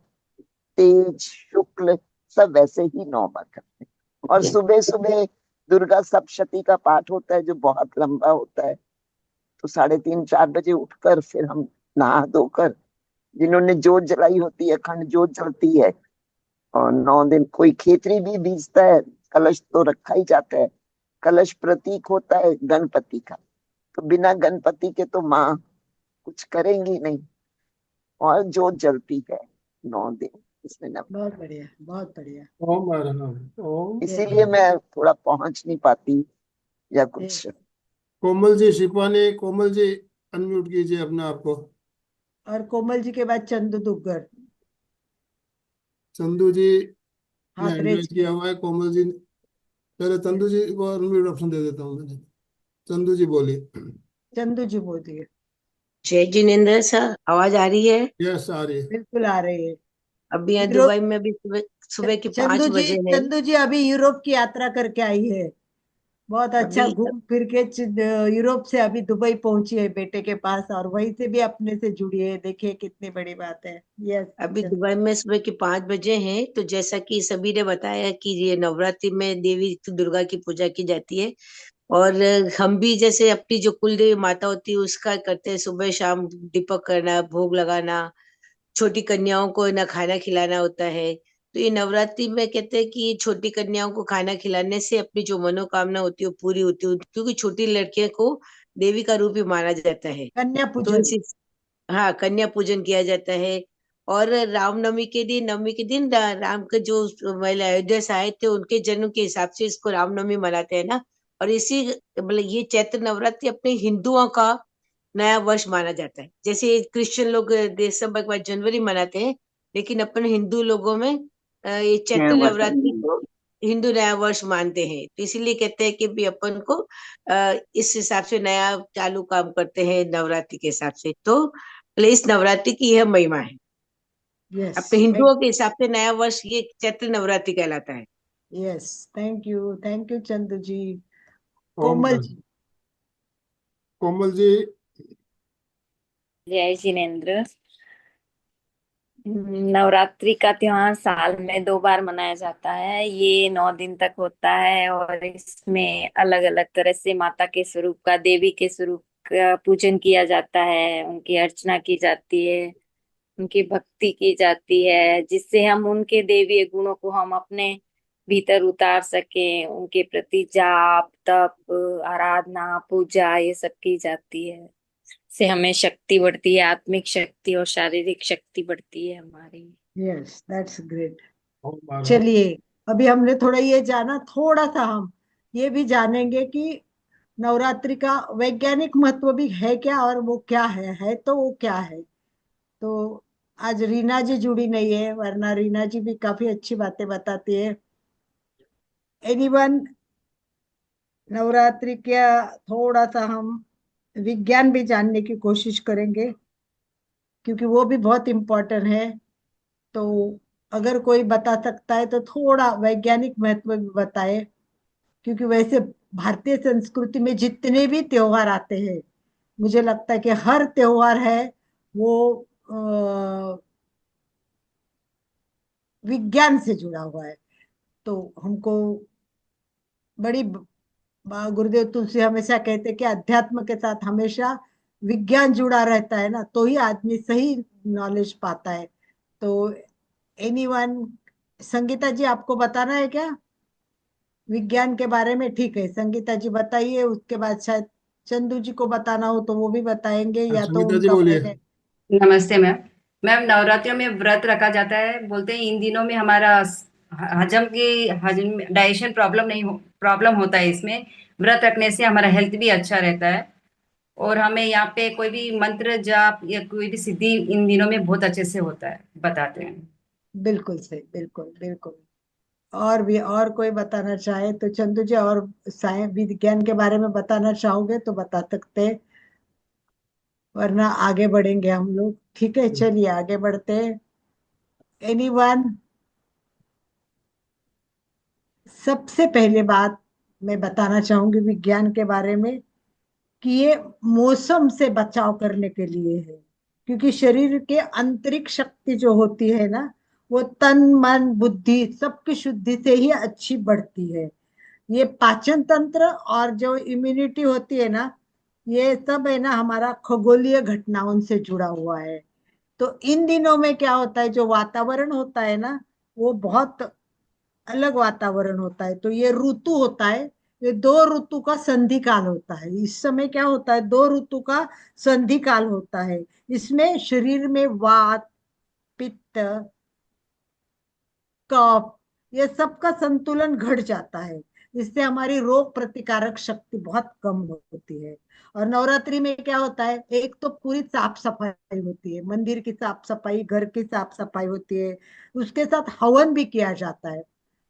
S9: तेज, शुक्ल, सब वैसे ही 9 बार करते हैं। और सुबह सुबह दुर्गा सप्तशती का पाठ होता है जो बहुत लंबा होता है। तो 3:30-4 बजे उठकर फिर हम नहा धोकर, जिन्होंने जोत जलाई होती है, अखंड जोत जलती है, और 9 दिन कोई खेतरी भी बीजता है। कलश तो रखा ही जाता है, कलश प्रतीक होता है गणपति का। तो बिना गणपति के तो माँ कुछ करेंगी नहीं, और जोत जलती है 9 दिन इसमें न।
S2: बहुत बढ़िया, बहुत बढ़िया।
S1: ओम अरहम ओम।
S9: इसीलिए मैं थोड़ा पहुंच नहीं पाती या कुछ।
S1: कोमल जी शिपानी, कोमल जी अनम्यूट कीजिए अपने आप को।
S2: और कोमल जी के बाद चंदू दुग्गर
S1: चंदू जी ने
S2: हाथ रेज
S1: अनम्यूट किया
S2: किए।
S1: हुआ है। कोमल जी पहले चंदू जी को अनम्यूट ऑप्शन दे देता हूँ मैंने। चंदू जी बोलिए।
S2: चंदू जी बोलिए।
S10: जय जिनेन्द्र सर, आवाज आ रही है?
S1: यस आ रही है।
S2: बिल्कुल आ रही है।
S10: अभी यहाँ
S2: यूरोप,
S10: दुबई में भी सुबह सुबह के
S2: चंदू
S10: 5
S2: जी,
S10: बजे है।
S2: चंदू जी अभी यूरोप की यात्रा करके आई है। बहुत अच्छा
S10: अभी
S2: घूम फिर के यूरोप से अभी दुबई पहुंची है बेटे के पास, और वहीं से भी अपने से जुड़ी है। देखिए कितनी बड़ी बात है। यस।
S10: अभी दुबई में सुबह के 5 बजे हैं। तो जैसा कि सभी ने बताया कि ये नवरात्रि में देवी दुर्गा की पूजा की जाती है, और हम भी जैसे अपनी जो कुल देवी माता होती है उसका करते हैं। सुबह शाम दीपक करना, भोग लगाना, छोटी कन्याओं को ना खाना खिलाना होता है। तो ये नवरात्रि में कहते हैं कि छोटी कन्याओं को खाना खिलाने से अपनी जो मनोकामना होती है वो पूरी होती है, क्योंकि छोटी लड़कियों को देवी का रूप ही माना जाता है।
S2: कन्या
S10: तो
S2: पूजन।
S10: इसी, हाँ, कन्या पूजन किया जाता है। और रामनवमी के दिन, नवमी के दिन राम के जो पहले अयोध्या से आए थे उनके जन्म के हिसाब से इसको रामनवमी मनाते हैं ना। और इसी मतलब ये चैत्र नवरात्रि अपने हिंदुओं का नया वर्ष माना जाता है। जैसे क्रिश्चियन लोग दिसंबर के बाद जनवरी मनाते हैं, लेकिन अपन हिंदू लोगों में ये चैत्र नवरात्रि को हिंदू नया वर्ष मानते हैं। तो इसीलिए कहते हैं कि भी अपन को इस हिसाब से नया चालू काम करते हैं नवरात्रि के हिसाब से। तो इस नवरात्रि की यह महिमा है।
S2: यस,
S10: अपने हिंदुओं के हिसाब से नया वर्ष ये चैत्र नवरात्रि कहलाता है।
S2: यस। थैंक यू चंदू जी।
S1: ओम
S2: कोमल जी।
S1: कोमल जी।
S11: जय जिनेन्द्र। नवरात्रि का त्योहार साल में 2 बार मनाया जाता है। ये 9 दिन तक होता है और इसमें अलग अलग तरह से माता के स्वरूप का, देवी के स्वरूप का पूजन किया जाता है, उनकी अर्चना की जाती है, उनकी भक्ति की जाती है, जिससे हम उनके देवी गुणों को हम अपने भीतर उतार सकें। उनके प्रति जाप तप आराधना पूजा ये सब की जाती है। से हमें शक्ति बढ़ती है, आत्मिक शक्ति और शारीरिक शक्ति बढ़ती है हमारी।
S2: Yes, that's great.
S1: हमारा
S2: चलिए, अभी हमने थोड़ा ये जाना, थोड़ा सा हम ये भी जानेंगे कि नवरात्रि का वैज्ञानिक महत्व भी है क्या, और वो क्या है तो वो क्या है। तो आज रीना जी जुड़ी नहीं है, वरना रीना जी भी काफी अच्छी बातें बताती है। एनीवन, नवरात्रि का थोड़ा सा हम विज्ञान भी जानने की कोशिश करेंगे, क्योंकि वो भी बहुत इम्पोर्टेंट है। तो अगर कोई बता सकता है तो थोड़ा वैज्ञानिक महत्व भी बताए, क्योंकि वैसे भारतीय संस्कृति में जितने भी त्योहार आते हैं, मुझे लगता है कि हर त्योहार है वो विज्ञान से जुड़ा हुआ है। तो हमको बड़ी गुरुदेव तुलसी हमेशा कहते कि अध्यात्म के साथ हमेशा विज्ञान जुड़ा रहता है ना, तो ही आदमी सही नॉलेज पाता है। तो एनीवन, संगीता जी आपको बताना है क्या विज्ञान के बारे में? ठीक है, संगीता जी बताइए, उसके बाद शायद चंदू जी को बताना हो तो वो भी बताएंगे, या तो
S1: संगीता जी
S2: उनका
S1: बोलिए।
S2: पहले।
S7: नमस्ते मैम। मैम, नवरात्रियों में व्रत रखा जाता है। बोलते हैं इन दिनों में हमारा हजम डाइजेशन प्रॉब्लम होता है। इसमें व्रत रखने से हमारा हेल्थ भी अच्छा रहता है और हमें यहाँ पे कोई भी मंत्र जाप या कोई भी सिद्धि इन दिनों में बहुत अच्छे से होता है, बताते हैं।
S2: बिल्कुल सही, बिल्कुल बिल्कुल। और भी और कोई बताना चाहे तो चंदू जी, और साइंस विज्ञान के बारे में बताना चाहोगे तो बता सकते हैं, वरना आगे बढ़ेंगे हम लोग। ठीक है, चलिए आगे बढ़ते हैं। एनीवन, सबसे पहले बात मैं बताना चाहूंगी विज्ञान के बारे में, कि ये मौसम से बचाव करने के लिए है। क्योंकि शरीर के आंतरिक शक्ति जो होती है ना, वो तन मन बुद्धि सबकी शुद्धि से ही अच्छी बढ़ती है। ये पाचन तंत्र और जो इम्यूनिटी होती है ना, ये सब है ना हमारा खगोलीय घटनाओं से जुड़ा हुआ है। तो इन दिनों में क्या होता है, जो वातावरण होता है ना, वो बहुत अलग वातावरण होता है। तो ये ऋतु होता है, ये दो ऋतु का संधि काल होता है। इस समय क्या होता है, दो ऋतु का संधि काल होता है। इसमें शरीर में वात पित्त कफ ये सब का संतुलन घट जाता है। इससे हमारी रोग प्रतिकारक शक्ति बहुत कम होती है। और नवरात्रि में क्या होता है, एक तो पूरी साफ सफाई होती है, मंदिर की साफ सफाई, घर की साफ सफाई होती है। उसके साथ हवन भी किया जाता है।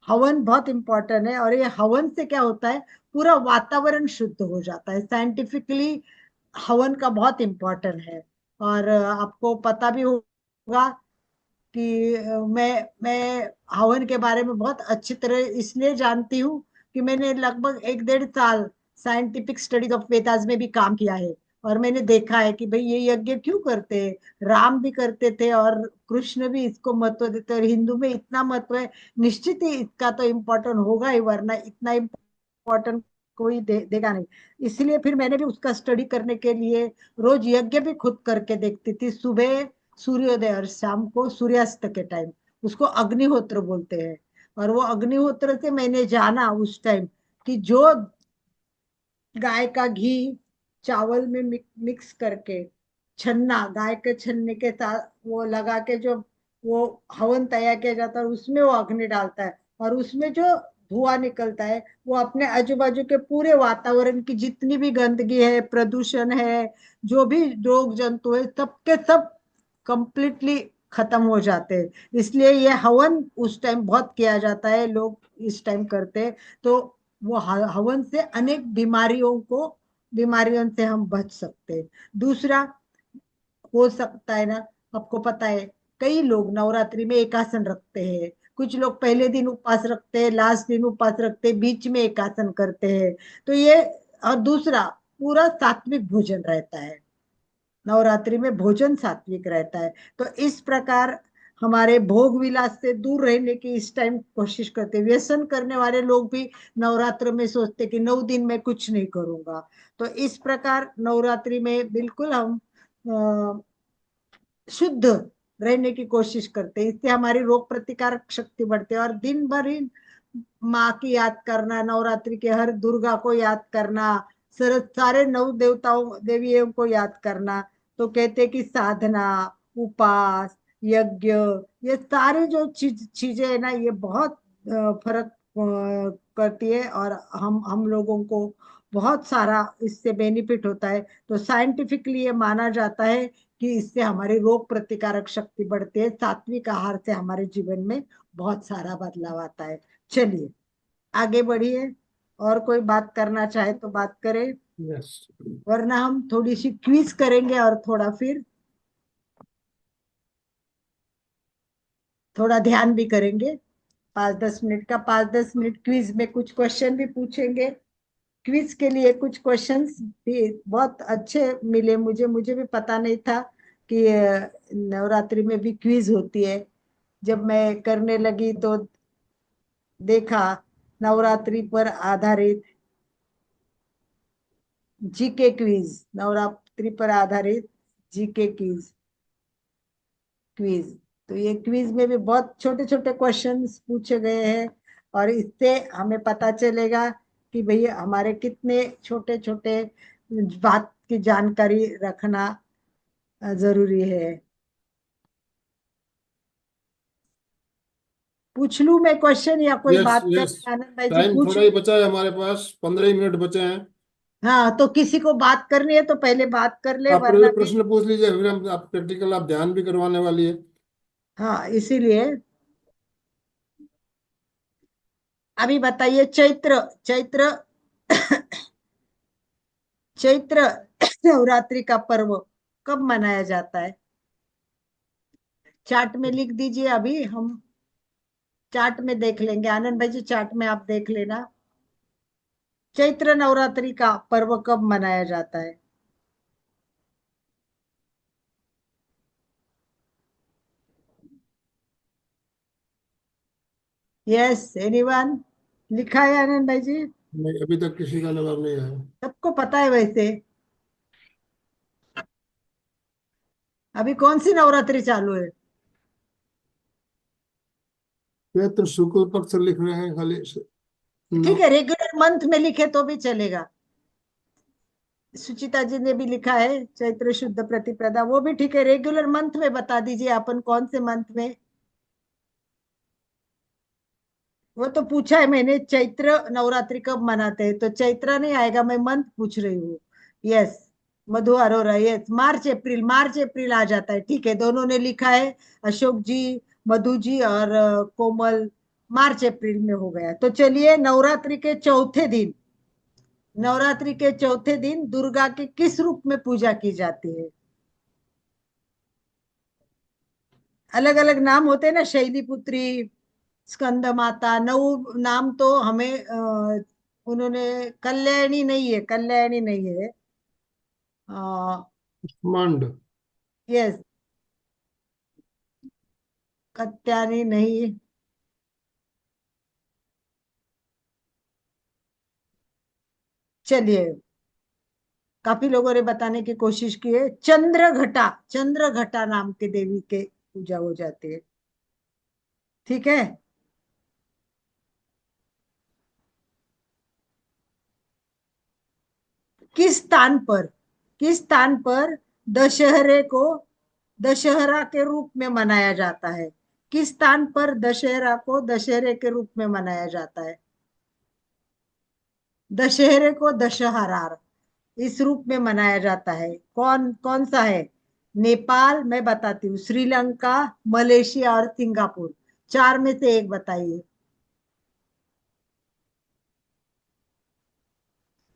S2: हवन बहुत इंपॉर्टेंट है, और ये हवन से क्या होता है, पूरा वातावरण शुद्ध हो जाता है। साइंटिफिकली हवन का बहुत इंपॉर्टेंट है। और आपको पता भी होगा कि मैं हवन के बारे में बहुत अच्छी तरह इसलिए जानती हूँ कि मैंने लगभग 1 डेढ़ साल साइंटिफिक स्टडीज ऑफ वेदास में भी काम किया है। और मैंने देखा है कि भाई ये यज्ञ क्यों करते हैं, राम भी करते थे और कृष्ण भी इसको महत्व देते, और हिंदू में इतना महत्व है, निश्चित ही इसका तो इम्पोर्टेंट होगा ही, वरना इतना इम्पोर्टेंट कोई देगा नहीं। इसलिए फिर मैंने भी उसका स्टडी करने के लिए रोज यज्ञ भी खुद करके देखती थी, सुबह सूर्योदय और शाम को सूर्यास्त के टाइम। उसको अग्निहोत्र बोलते हैं। और वो अग्निहोत्र से मैंने जाना उस टाइम कि जो गाय का घी चावल में मिक्स करके, छन्ना गाय के छन्ने के साथ वो लगा के जो वो हवन तैयार किया जाता है, उसमें वो अग्नि डालता है, और उसमें जो धुआं निकलता है वो अपने आजू बाजू के पूरे वातावरण की जितनी भी गंदगी है, प्रदूषण है, जो भी रोग जंतु है, सबके सब कंप्लीटली खत्म हो जाते हैं। इसलिए ये हवन उस टाइम बहुत किया जाता है, लोग इस टाइम करते हैं। तो वो हवन से अनेक बीमारियों से हम बच सकते हैं। दूसरा हो सकता है ना, आपको पता है कई लोग नवरात्रि में एकासन रखते हैं। कुछ लोग पहले दिन उपवास रखते हैं, लास्ट दिन उपवास रखते हैं, बीच में एकासन करते हैं। तो ये, और दूसरा पूरा सात्विक भोजन रहता है, नवरात्रि में भोजन सात्विक रहता है। तो इस प्रकार हमारे भोग विलास से दूर रहने की इस टाइम कोशिश करते हैं। व्यसन करने वाले लोग भी नवरात्र में सोचते कि 9 दिन में कुछ नहीं करूंगा। तो इस प्रकार नवरात्रि में बिल्कुल हम शुद्ध रहने की कोशिश करते हैं। इससे हमारी रोग प्रतिकारक शक्ति बढ़ती है। और दिन भर ही माँ की याद करना, नवरात्रि के हर दुर्गा को याद करना, सारे नौ देवताओं देवियों को याद करना। तो कहते कि साधना, उपास, यज्ञ, ये सारे जो चीजें है ना, ये बहुत फर्क करती है। और हम लोगों को बहुत सारा इससे बेनिफिट होता है। तो साइंटिफिकली ये माना जाता है कि इससे हमारी रोग प्रतिकारक शक्ति बढ़ती है। सात्विक आहार से हमारे जीवन में बहुत सारा बदलाव आता है। चलिए आगे बढ़िए, और कोई बात करना चाहे तो बात करें,
S1: यस,
S2: वरना हम थोड़ी सी क्विज करेंगे और थोड़ा ध्यान भी करेंगे। 5-10 मिनट का, 5-10 मिनट क्विज में कुछ क्वेश्चन भी पूछेंगे। क्विज के लिए कुछ क्वेश्चंस भी बहुत अच्छे मिले मुझे। मुझे भी पता नहीं था कि नवरात्रि में भी क्विज होती है। जब मैं करने लगी तो देखा नवरात्रि पर आधारित जीके क्विज, नवरात्रि पर आधारित जीके क्विज क्विज। तो ये क्विज में भी बहुत छोटे छोटे क्वेश्चंस पूछे गए हैं। और इससे हमें पता चलेगा कि भैया हमारे कितने छोटे छोटे बात की जानकारी रखना जरूरी है। पूछ लूं मैं क्वेश्चन या कोई
S1: यस,
S2: बात कर,
S1: यस।
S2: आनंद भाई जी
S1: टाइम
S2: पूछ
S1: थोड़ा
S2: लूं?
S1: ही बचा है हमारे पास, 15 ही मिनट बचे हैं।
S2: हाँ, तो किसी को बात करनी है तो पहले बात कर ले,
S1: आप
S2: वरना भी।
S1: प्रश्न पूछ लीजिए, फिर हम आप प्रैक्टिकल आप ध्यान भी करवाने वाली है।
S2: हाँ, इसीलिए अभी बताइए, चैत्र चैत्र चैत्र नवरात्रि का पर्व कब मनाया जाता है? चार्ट में लिख दीजिए, अभी हम चार्ट में देख लेंगे। आनंद भाई जी चार्ट में आप देख लेना, चैत्र नवरात्रि का पर्व कब मनाया जाता है? Yes, anyone? लिखा है आनंद भाई जी?
S1: नहीं, अभी तक किसी का जवाब नहीं आया।
S2: सबको पता है वैसे। अभी कौन सी नवरात्रि चालू है?
S1: चैत्र शुक्ल पक्ष लिख रहे हैं खाली।
S2: ठीक है, रेगुलर मंथ में लिखे तो भी चलेगा। सुचिता जी ने भी लिखा है चैत्र शुद्ध प्रतिपदा, वो भी ठीक है। रेगुलर मंथ में बता दीजिए अपन कौन से मंथ में। वो तो पूछा है मैंने, चैत्र नवरात्रि कब मनाते हैं, तो चैत्र नहीं आएगा, मैं मंथ पूछ रही हूँ। यस, मधु अरोरा, यस, मार्च अप्रैल, मार्च अप्रैल आ जाता है। ठीक है, दोनों ने लिखा है, अशोक जी, मधु जी और कोमल, मार्च अप्रैल में हो गया। तो चलिए, नवरात्रि के चौथे दिन दुर्गा के किस रूप में पूजा की जाती है? अलग अलग नाम होते हैं ना, शैली पुत्री, स्कंद माता, नौ नाम तो हमें उन्होंने, कल्याणी नहीं है, कल्याणी नहीं है,
S1: मंड।
S2: यस, कत्यानी नहीं। चलिए, काफी लोगों ने बताने की कोशिश की है, चंद्रघटा, चंद्रघटा नाम के देवी के पूजा हो जाती है। ठीक है, किस स्थान पर दशहरे को दशहरा के रूप में मनाया जाता है? किस स्थान पर दशहरा को दशहरे के रूप में मनाया जाता है? दशहरे को दशहरा इस रूप में मनाया जाता है, कौन कौन सा है? नेपाल, मैं बताती हूँ, श्रीलंका, मलेशिया और सिंगापुर। चार में से एक बताइए,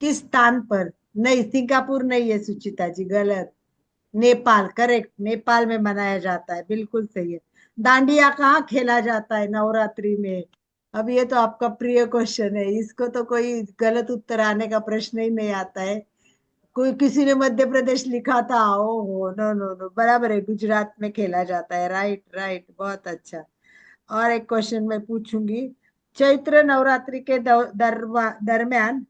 S2: किस स्थान पर? नहीं, सिंगापुर नहीं है सुचिता जी, गलत। नेपाल, करेक्ट, नेपाल में मनाया जाता है, बिल्कुल सही है। दांडिया कहाँ खेला जाता है नवरात्रि में? अब ये तो आपका प्रिय क्वेश्चन है, इसको तो कोई गलत उत्तर आने का प्रश्न ही नहीं आता है। कोई किसी ने मध्य प्रदेश लिखा था, ओहो, नो नो नो, बराबर है, गुजरात में खेला जाता है, राइट राइट, बहुत अच्छा। और एक क्वेश्चन मैं पूछूंगी, चैत्र नवरात्रि के दरमियान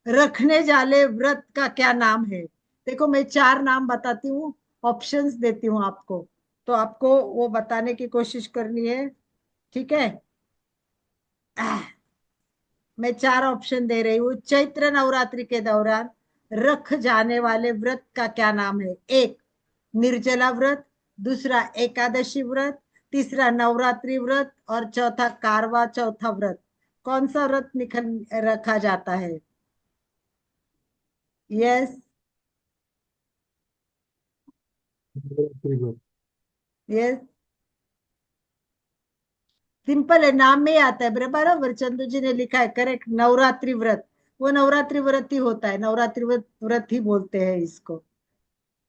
S2: रखने जाले व्रत का क्या नाम है? देखो, मैं चार नाम बताती हूँ, ऑप्शंस देती हूँ आपको, तो आपको वो बताने की कोशिश करनी है, ठीक है? मैं चार ऑप्शन दे रही हूँ। चैत्र नवरात्रि के दौरान रख जाने वाले व्रत का क्या नाम है? एक, निर्जला व्रत, दूसरा एकादशी व्रत, तीसरा नवरात्रि व्रत, और चौथा कारवा चौथा व्रत। कौन सा व्रत निकल रखा जाता है? यस, यस, सिंपल है, नाम में ही आता है, बराबर, चंदू जी ने लिखा है, करेक्ट, नवरात्रि व्रत। वो नवरात्रि व्रत ही होता है, नवरात्रि व्रत ही बोलते हैं इसको।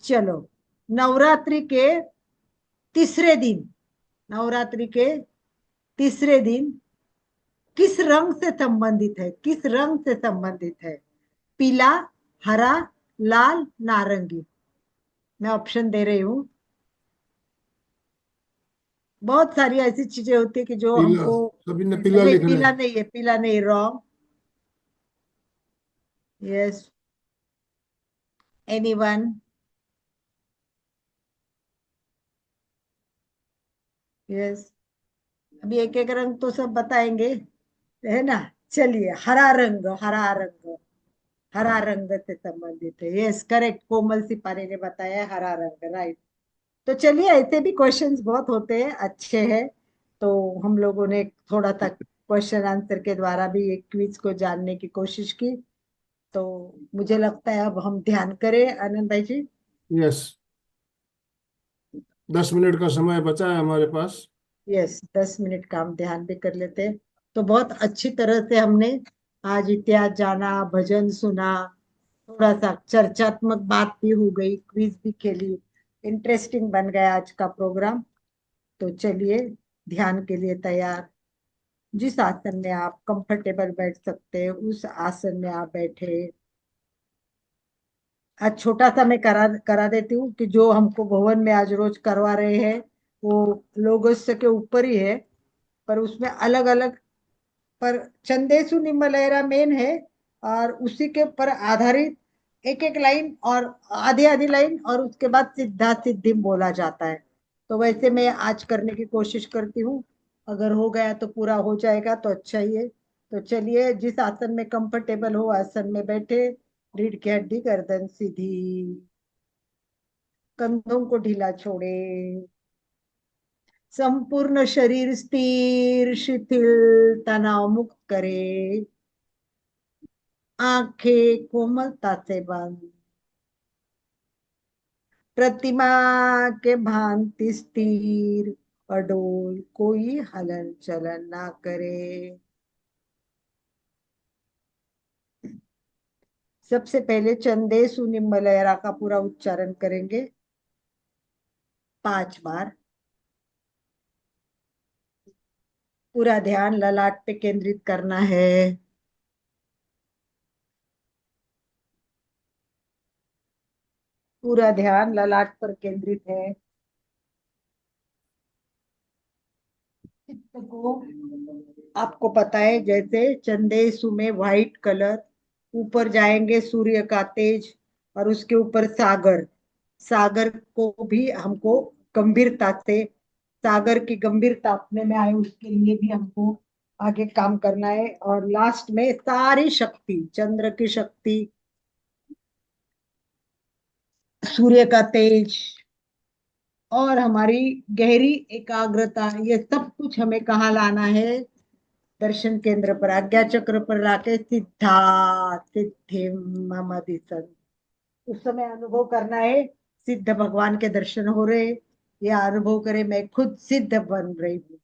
S2: चलो, नवरात्रि के तीसरे दिन, नवरात्रि के तीसरे दिन किस रंग से संबंधित है? किस रंग से संबंधित है? पीला, हरा, लाल, नारंगी। मैं ऑप्शन दे रही हूँ। बहुत सारी ऐसी चीजें होती है कि जो
S1: पीला,
S2: हमको,
S1: सभी ने पीला
S2: नहीं,
S1: लिख रहे
S2: पीला
S1: हैं।
S2: नहीं है, पीला नहीं, रॉन्ग। Yes, anyone? यस, अभी एक एक रंग तो सब बताएंगे, है ना? चलिए, हरा रंग, हरा रंग, हरा रंग से संबंधित है। यस, करेक्ट, कोमल सिपारी ने बताया, हरा रंग, राइट। तो चलिए, ऐसे भी क्वेश्चंस बहुत होते हैं, अच्छे हैं। तो हम लोगों ने थोड़ा सा क्वेश्चन आंसर के द्वारा भी एक क्विज को जानने की कोशिश की। तो मुझे लगता है अब हम ध्यान करें, आनंद भाई जी।
S1: यस, 10 मिनट का समय बचा है हमारे पास।
S2: यस, 10 मिनट का हम ध्यान भी कर लेते हैं। तो बहुत अच्छी तरह से हमने आज इतिहास जाना, भजन सुना, थोड़ा सा चर्चात्मक बात भी हो गई, क्विज भी खेली, इंटरेस्टिंग बन गया आज का प्रोग्राम। तो चलिए, ध्यान के लिए तैयार। जिस आसन में आप कंफर्टेबल बैठ सकते हैं, उस आसन में आप बैठे। आज छोटा सा मैं करा करा देती हूँ कि जो हमको भवन में आज रोज करवा रहे हैं, वो लोगोस के ऊपर ही है, पर उसमें अलग अलग, पर चंदेसु निम्बलहरा मेन है, और उसी के पर आधारित एक एक लाइन और आधी आधी लाइन, और उसके बाद सिद्धा सिद्धिम बोला जाता है। तो वैसे मैं आज करने की कोशिश करती हूँ, अगर हो गया तो पूरा हो जाएगा तो अच्छा ही है। तो चलिए, जिस आसन में कंफर्टेबल हो आसन में बैठे, रीढ़ की हड्डी गर्दन सीधी, कंधों को ढीला छोड़े, संपूर्ण शरीर स्थिर शिथिल तनाव मुक्त करे, आंखें कोमलता से बंद, प्रतिमा के भांति स्थिर अडोल, कोई हलन चलन ना करे। सबसे पहले चंदे सुनिम्बलयरा का पूरा उच्चारण करेंगे 5 बार। पूरा ध्यान ललाट पे केंद्रित करना है। पूरा ध्यान ललाट पर केंद्रित है। चित्त को, आपको पता है, जैसे चंदेसु में व्हाइट कलर, ऊपर जाएंगे सूर्य का तेज, और उसके ऊपर सागर, सागर को भी हमको गंभीरता से, सागर की गंभीरता अपने में आए, उसके लिए भी हमको आगे काम करना है। और लास्ट में सारी शक्ति, चंद्र की शक्ति, सूर्य का तेज, और हमारी गहरी एकाग्रता, ये सब कुछ हमें कहाँ लाना है? दर्शन केंद्र पर, आज्ञा चक्र पर लाके सिद्धा सिद्धि मम दिसन। उस समय अनुभव करना है, सिद्ध भगवान के दर्शन हो रहे, या अनुभव करे मैं खुद सिद्ध बन रही हूँ,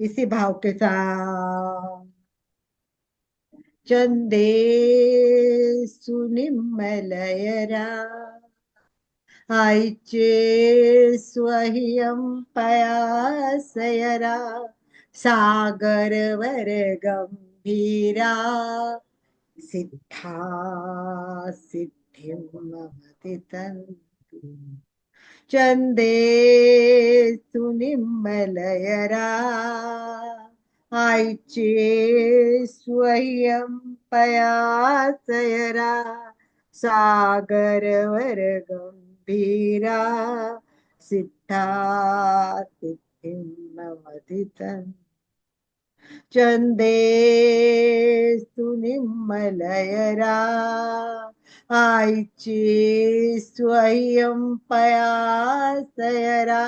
S2: इसी भाव के साथ। चंदे सुनिमलयरा आइचे स्वहियं पयासयरा, सागर वर गंभीरा सिद्धा सिद्धिं ममति तन्तु चंदे सुनिम्मलयरा आईचे स्वयं पयासयरा सागरवर गंभीरा सिद्धा सिद्धिं ममति तन्तु चंदे सुनिम्मलयरा आईचे स्वयं पयासयरा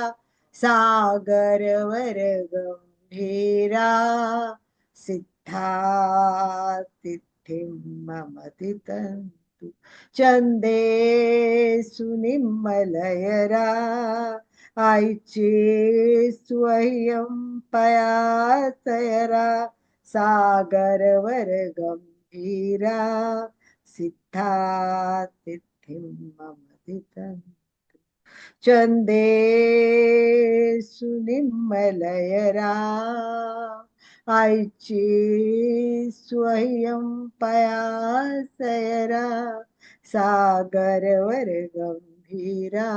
S2: सागरवर गंभीरा सिद्धा सिद्धिं ममति तन्तु चंदे सुनिम्मलयरा आईचे स्वयं पयासयरा सागरवर गंभीरा सिद्धा सिद्धिं ममति तन्तु चंदे सुनिम्मलयरा आईचे स्वयं पयासयरा सागरवर गंभीरा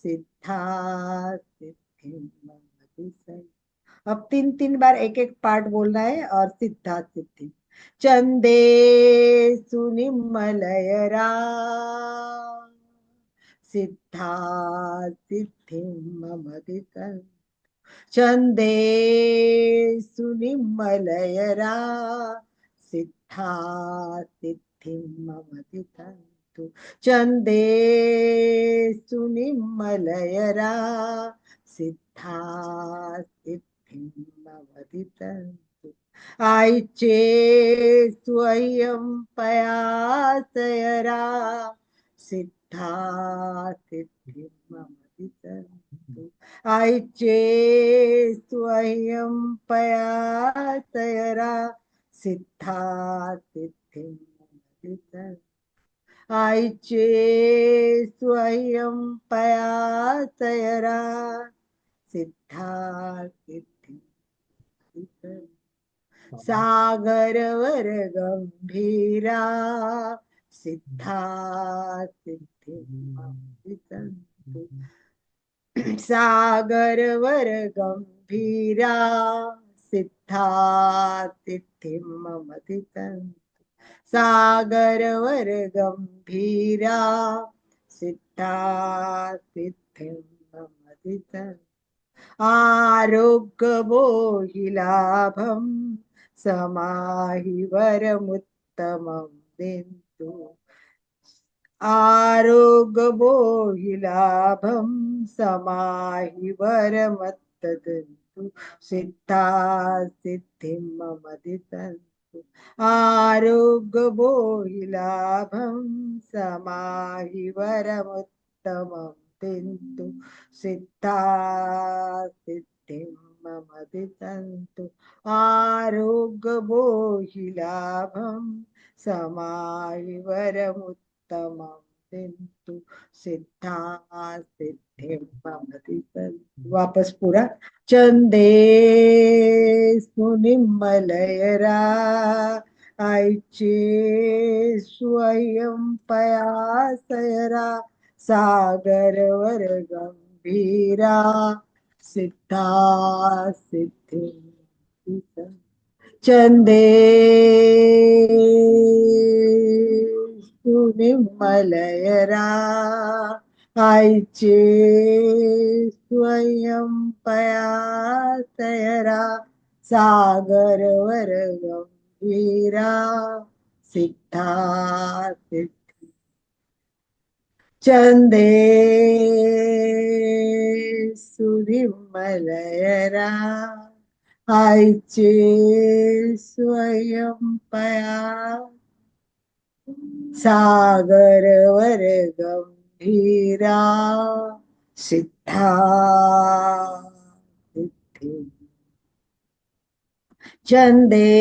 S2: सिद्धा सिद्धिं ममति तन्तु। अब 3 बार एक एक पार्ट बोलना है और सिद्धा सिद्धि। चंदे सुनिम्मलयरा सिद्धा सिद्धिं ममति तन्तु चंदे सुनिम्मलयरा सिद्धा सिद्धिं ममति तन्तु चंदे सुनिम्मलयरा सिद्धा सिद्धिं ममति तन्तु आईचे स्वयं पयासयरा सिद्धा सिद्धिं ममति तन्तु आईचे स्वयं पयासयरा सिद्धा सिद्धिं ममति तन्तु आईचे स्वयं पयासयरा सिद्धा सिद्धिं ममति तन्तु सागरवर गंभीरा सिद्धा सिद्धिं ममति तन्तु सागरवर गंभीरा सिद्धा सिद्धिं ममति तन्तु सागरवर गंभीरा सिद्धा सिद्धिं ममति तन्तु आरोग्य बोहिलाभं समाहि वरमुत्तमं दिन्तु आरोग्य बोहिलाभं समाहि वरमत्तदन्तु सिद्धा सिद्धिं ममति तन्तु आरोग्य बोहिलाभं समाहि वरमुत्तमं दिन्तु सिद्धा सिद्धिं ममति तन्तु आरोग्य बोहिलाभं समाहि वरमुत्तमं दिन्तु सिद्धा सिद्धिं ममति तन्तु। वापस पूरा। चंदे सुनिम्मलयरा आईचे स्वयं पयासयरा सागरवर गंभीरा सिद्धा सिद्धिं ममति तन्तु चंदे सुनिम्मलयरा आईचे स्वयं पयासयरा सागरवर गंभीरा सिद्धा सिद्धिं चंदे सुनिम्मलयरा आईचे स्वयं पया सागरवर गंभीरा सिद्धा सिद्धिं चंदे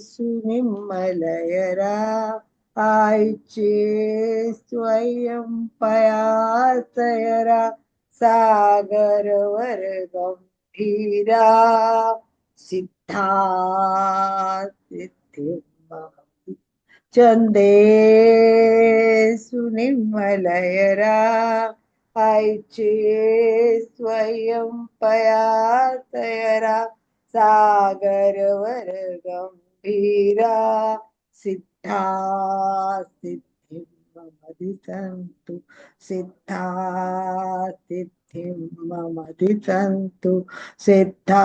S2: सुनिम्मलयरा आईचे स्वयं पयासयरा सागरवर गंभीरा सिद्धा सिद्धिं चंदेषु निर्मलयरा ऐचे स्वयं पयातयरा सागरवर गंभीरा सिद्धा सिद्धिं मम दिशन्तु सिद्धा सिद्धिं मम दिशन्तु सिद्धा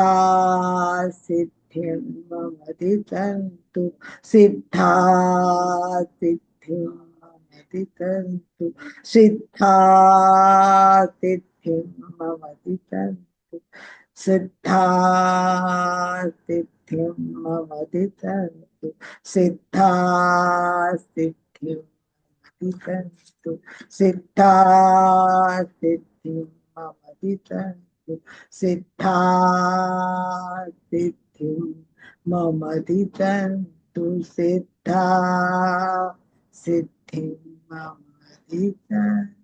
S2: सिद्धिं मम दिशन्तु सिद्धा सिद्धिं मम दिशन्तु सिद्धा सिद्धिं मम दिशन्तु सिद्धा सिद्धिं मम दिशन्तु सिद्धा सिद्धिं दिशन्तु सिद्धा सिद्धिं मम दिशन्तु सिद्धा सिद्धिं मम दिशन्तु सिद्धा सिद्धिं मम दिशन्तु।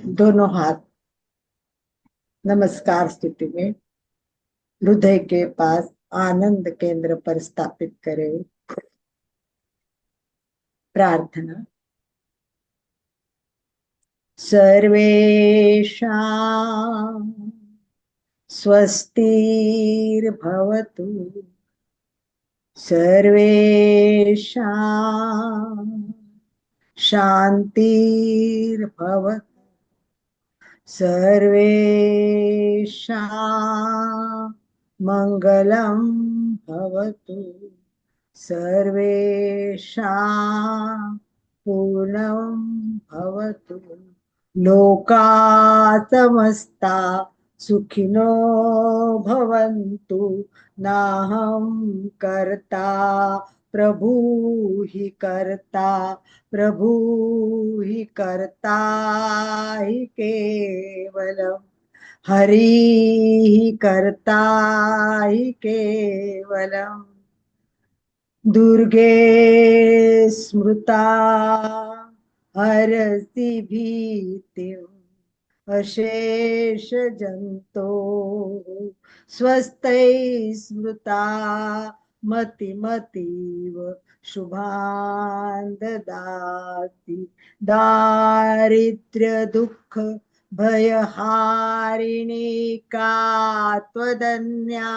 S2: दोनों हाथ नमस्कार स्थिति में हृदय के पास आनंद केंद्र पर स्थापित करें। प्रार्थना। सर्वेषां स्वस्तिर्भवतु सर्वेषां शान्तिर्भवतु सर्वेषां मङ्गलं भवतु सर्वेषां पूर्णं भवतु लोका समस्ता सुखिनो भवन्तु नाहं कर्ता प्रभु ही कर्ता प्रभु ही कर्ता ही केवलम हरि ही कर्ता ही केवलम दुर्गे स्मृता हरसि भीतिम् अशेष जंतो स्वस्थै स्मृता मतिमतीव शुभान् ददाति दारिद्र्य दुःख भयहारिणी का त्वदन्या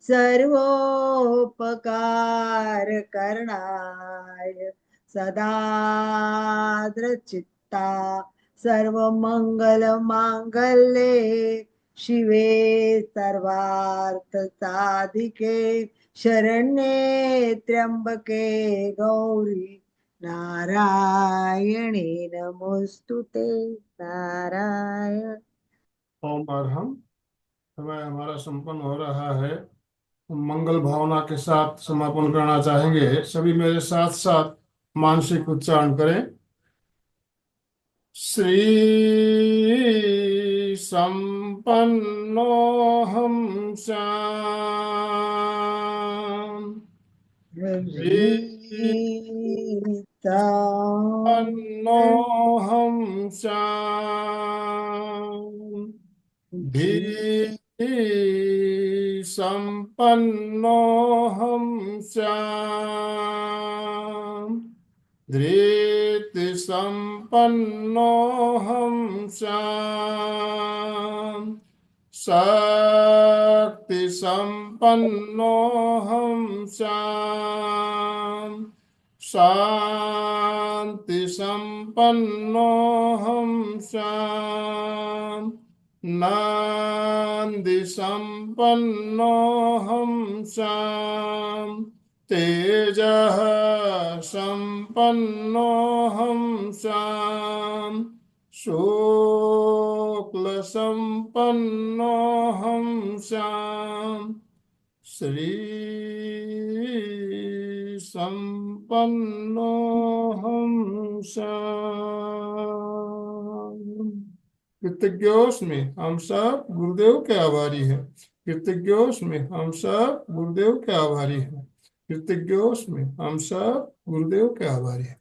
S2: सर्वोपकार करणाय सदाद्रचित्ता सर्वमंगल मांगल्ये शिवे सर्वार्थ साधिके शरण्ये त्र्यंबके गौरी नारायणे नमोस्तुते नारायण।
S1: ओम अरहम। समय हमारा संपन्न हो रहा है। हम मंगल भावना के साथ समापन करना चाहेंगे। सभी मेरे साथ साथ मानसिक उच्चारण करें। श्री संपन्नोऽहं स्याम् श्री संपन्नोऽहं स्याम् धीः संपन्नोऽहं स्याम् धृति संपन्नोऽहं स्याम् शक्ति संपन्नोऽहं स्याम् शांति संपन्नोऽहं स्याम् नंदि संपन्नोऽहं स्याम् तेजः संपन्नोऽहं स्याम् शुक्ल संपन्नोऽहं स्याम् श्री संपन्नोऽहं स्याम्। कृतज्ञोस्मि हम सब गुरुदेव के आभारी हैं। कृतज्ञोस्मि हम सब गुरुदेव के आभारी हैं। कृतज्ञोस्मि हम सब गुरुदेव के आभारी हैं।